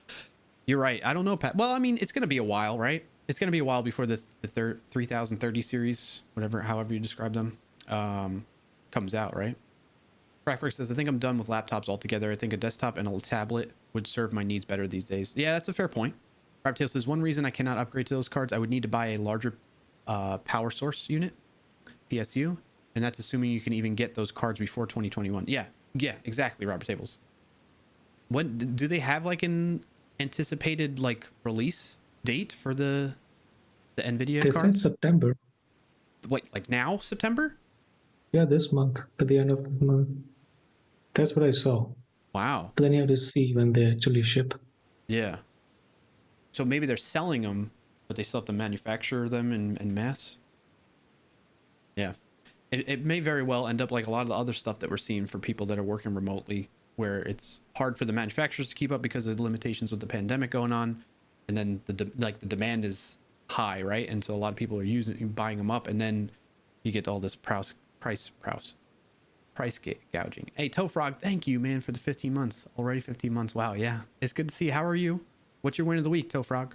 You're right. I don't know, Pat. Well, I mean, it's going to be a while, right? It's going to be a while before the 3030 series, however you describe them. comes out, right? Crackbrick says, I think I'm done with laptops altogether. I think a desktop and a tablet would serve my needs better these days. Yeah, that's a fair point. Raptail says, one reason I cannot upgrade to those cards, I would need to buy a larger power source unit, PSU, and that's assuming you can even get those cards before 2021. Yeah, exactly, Robert Tables. What do they have like an anticipated like release date for the NVIDIA They cards? said September. What, like now, September? Yeah, this month, at the end of the month. That's what I saw. Wow. But then you have to see when they actually ship. Yeah. So maybe they're selling them, but they still have to manufacture them in mass. Yeah. It may very well end up like a lot of the other stuff that we're seeing for people that are working remotely, where it's hard for the manufacturers to keep up because of the limitations with the pandemic going on. And then the demand is high, right? And so a lot of people are buying them up, and then you get all this price gouging. Hey, Toefrog, thank you, man, for the 15 months. Already 15 months. Wow, yeah. It's good to see. How are you? What's your win of the week, Toefrog?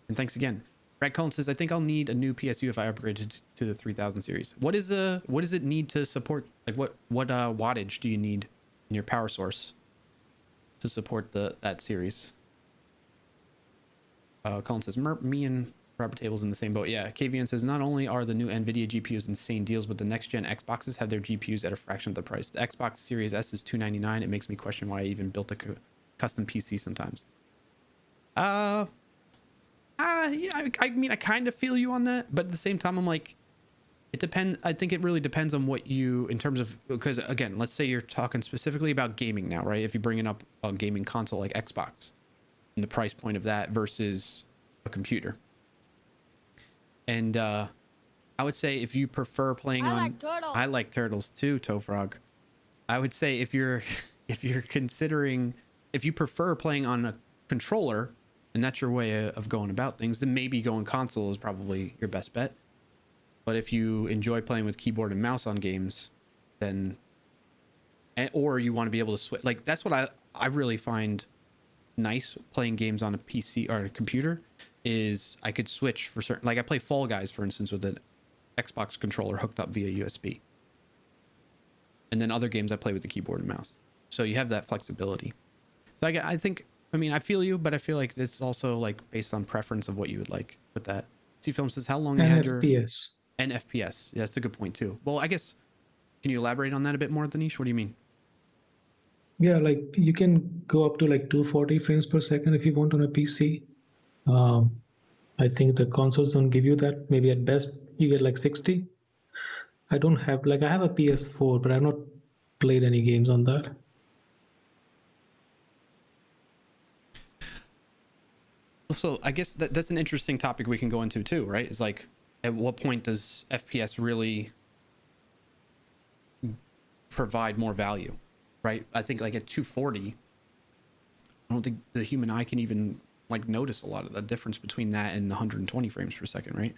And thanks again. Brad Cullen says, I think I'll need a new PSU if I upgraded to the 3000 series. What does it need to support? Like what wattage do you need in your power source to support that series? Cullen says, Merp, me and Robert Table's in the same boat. Yeah, KVN says, not only are the new NVIDIA GPUs insane deals, but the next-gen Xboxes have their GPUs at a fraction of the price. The Xbox Series S is $299. It makes me question why I even built a custom PC sometimes. Yeah, I mean, I kind of feel you on that, but at the same time, I'm like, it depends. I think it really depends on what you, in terms of, because again, let's say you're talking specifically about gaming now, right? If you're bringing up a gaming console like Xbox and the price point of that versus a computer. And I would say if you prefer playing on, like turtles. I like turtles too, Toefrog. I would say if you're considering, if you prefer playing on a controller and that's your way of going about things, then maybe going console is probably your best bet. But if you enjoy playing with keyboard and mouse on games, then, or you want to be able to switch, like that's what I really find nice playing games on a PC or a computer, is I could switch for certain, like I play Fall Guys, for instance, with an Xbox controller hooked up via USB. And then other games I play with the keyboard and mouse. So you have that flexibility. So I think, I mean, I feel you, but I feel like it's also like based on preference of what you would like with that. C-Film says, how long you had your... FPS. And FPS. Yeah, that's a good point too. Well, I guess, can you elaborate on that a bit more, Danish? What do you mean? Yeah, like you can go up to like 240 frames per second if you want on a PC. I think the consoles don't give you that. Maybe at best you get like 60. I don't have, like I have a PS4, but I've not played any games on that. So I guess that's an interesting topic we can go into too, right? It's like, at what point does FPS really provide more value, right? I think like at 240, I don't think the human eye can even like notice a lot of the difference between that and 120 frames per second, right?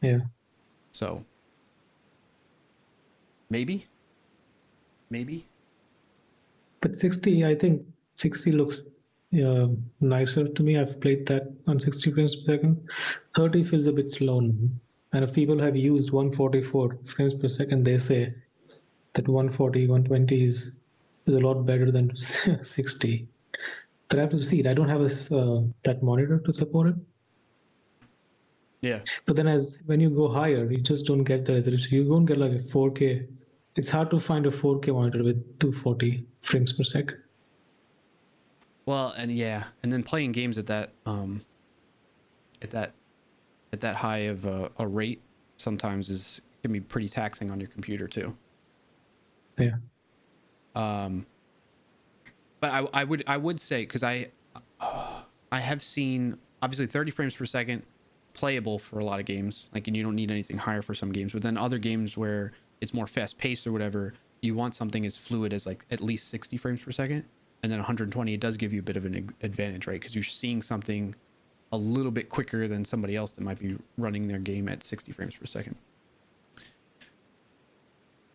Yeah. So maybe. But 60, I think 60 looks nicer to me. I've played that on 60 frames per second. 30 feels a bit slow now. And if people have used 144 frames per second, they say that 140, 120 is a lot better than 60. But I have to see it. I don't have that monitor to support it. Yeah. But then when you go higher, you just don't get the resolution. You don't get like a 4K. It's hard to find a 4K monitor with 240 frames per second. Well, and yeah, and then playing games at that high of a rate sometimes can be pretty taxing on your computer too. Yeah. But I would say, because I have seen obviously 30 frames per second playable for a lot of games, like, and you don't need anything higher for some games. But then other games where it's more fast paced or whatever, you want something as fluid as like at least 60 frames per second. And then 120, it does give you a bit of an advantage, right? Because you're seeing something a little bit quicker than somebody else that might be running their game at 60 frames per second.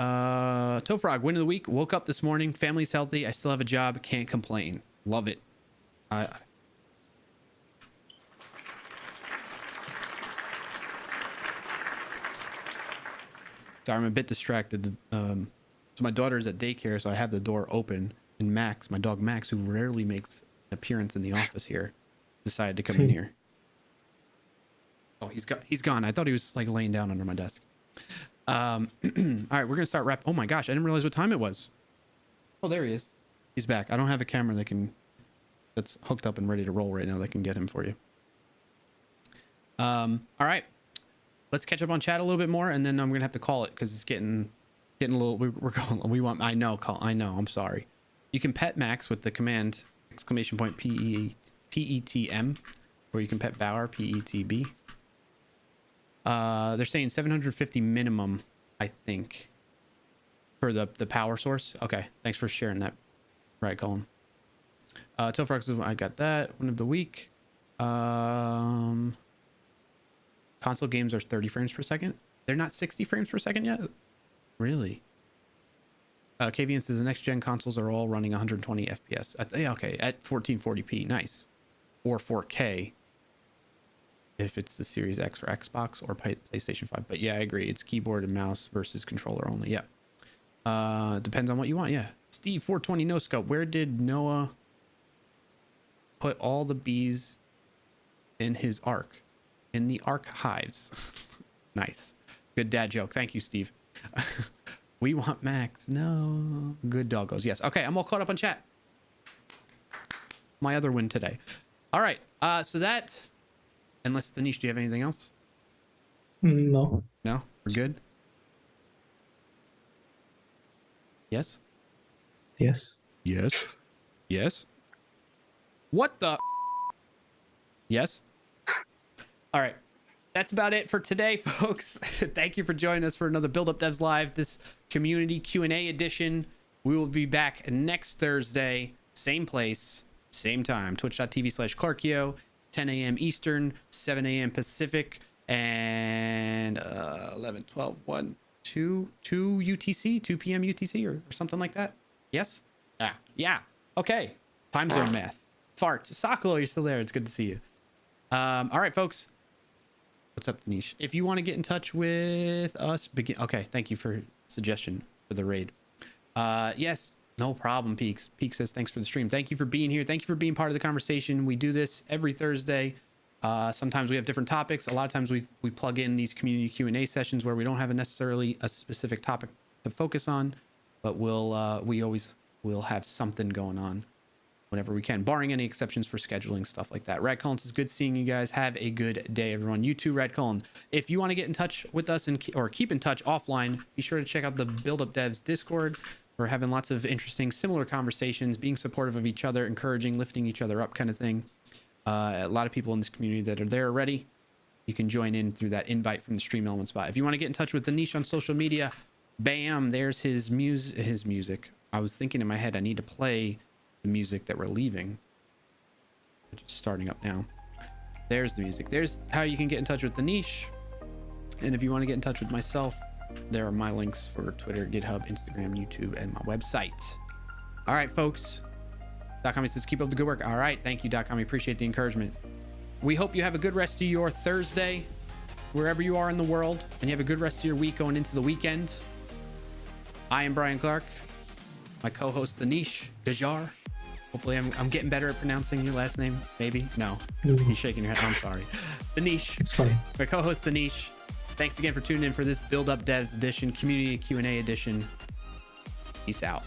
Toefrog, win of the week. Woke up this morning, family's healthy, I still have a job, can't complain. Love it. Sorry, I'm a bit distracted. So my daughter's at daycare, so I have the door open. And Max, my dog Max, who rarely makes an appearance in the office here, decided to come in here. Oh, he's gone. I thought he was like laying down under my desk. All right, we're gonna start wrap. Oh my gosh, I didn't realize what time it was. Oh, there he is. He's back. I don't have a camera that's hooked up and ready to roll right now that can get him for you. All right, let's catch up on chat a little bit more, and then I'm gonna have to call it because it's getting a little. We're going. We want. I know. I know. I'm sorry. You can pet Max with the command !PETM, or you can pet Bauer PETB. They're saying 750 minimum, I think, for the power source. Okay, thanks for sharing that. Right, Colin. Tilfrox, I got that. One of the week. Console games are 30 frames per second. They're not 60 frames per second yet? Really? KVN says the next gen consoles are all running 120 FPS. Okay, at 1440p. Nice. Or 4K. If it's the Series X or Xbox or PlayStation 5. But yeah, I agree. It's keyboard and mouse versus controller only. Yeah. Depends on what you want. Yeah. Steve 420 no scope. Where did Noah put all the bees in his ark? In the archives. Nice. Good dad joke. Thank you, Steve. We want Max. No. Good doggos. Yes. Okay, I'm all caught up on chat. My other win today. All right. So that, unless Danish, do you have anything else? No. No? We're good? Yes? Yes. Yes. Yes. What the? Yes. All right. That's about it for today, folks. Thank you for joining us for another Build Up Devs Live, this community Q&A edition. We will be back next Thursday, same place, same time, twitch.tv/Clarkio, 10 a.m. Eastern, 7 a.m. Pacific, and 11, 12, 1, 2 UTC, 2 p.m. UTC or something like that. Yes? Yeah. Okay. Time zone math. Fart. Sakalo, you're still there. It's good to see you. All right, folks. What's up, Danish? If you want to get in touch with us, okay, thank you for suggestion for the raid. Yes, no problem, Peaks. Peak says thanks for the stream. Thank you for being here. Thank you for being part of the conversation. We do this every Thursday. Sometimes we have different topics. A lot of times we plug in these community Q&A sessions where we don't have necessarily a specific topic to focus on, but we always will have something going on whenever we can, barring any exceptions for scheduling, stuff like that. Rad Cullen says, good seeing you guys. Have a good day, everyone. You too, Rad Cullen. If you want to get in touch with us or keep in touch offline, be sure to check out the Build Up Devs Discord. We're having lots of interesting, similar conversations, being supportive of each other, encouraging, lifting each other up kind of thing. A lot of people in this community that are there already. You can join in through that invite from the Stream Element spot. If you want to get in touch with Danish on social media, bam, there's his music. I was thinking in my head, I need to play the music that we're leaving, which is starting up now. There's the music. There's how you can get in touch with Danish. And if you want to get in touch with myself, there are my links for Twitter, GitHub, Instagram, YouTube, and my website. All right, folks. Dakami says, keep up the good work. All right. Thank you, Dakami. Appreciate the encouragement. We hope you have a good rest of your Thursday, wherever you are in the world, and you have a good rest of your week going into the weekend. I am Brian Clark. My co-host, Danish Gajar. Hopefully I'm getting better at pronouncing your last name. Maybe? No. You're shaking your head. I'm sorry. Danish. It's fine. My co-host, Danish. Thanks again for tuning in for this Build Up Devs edition, community Q&A edition. Peace out.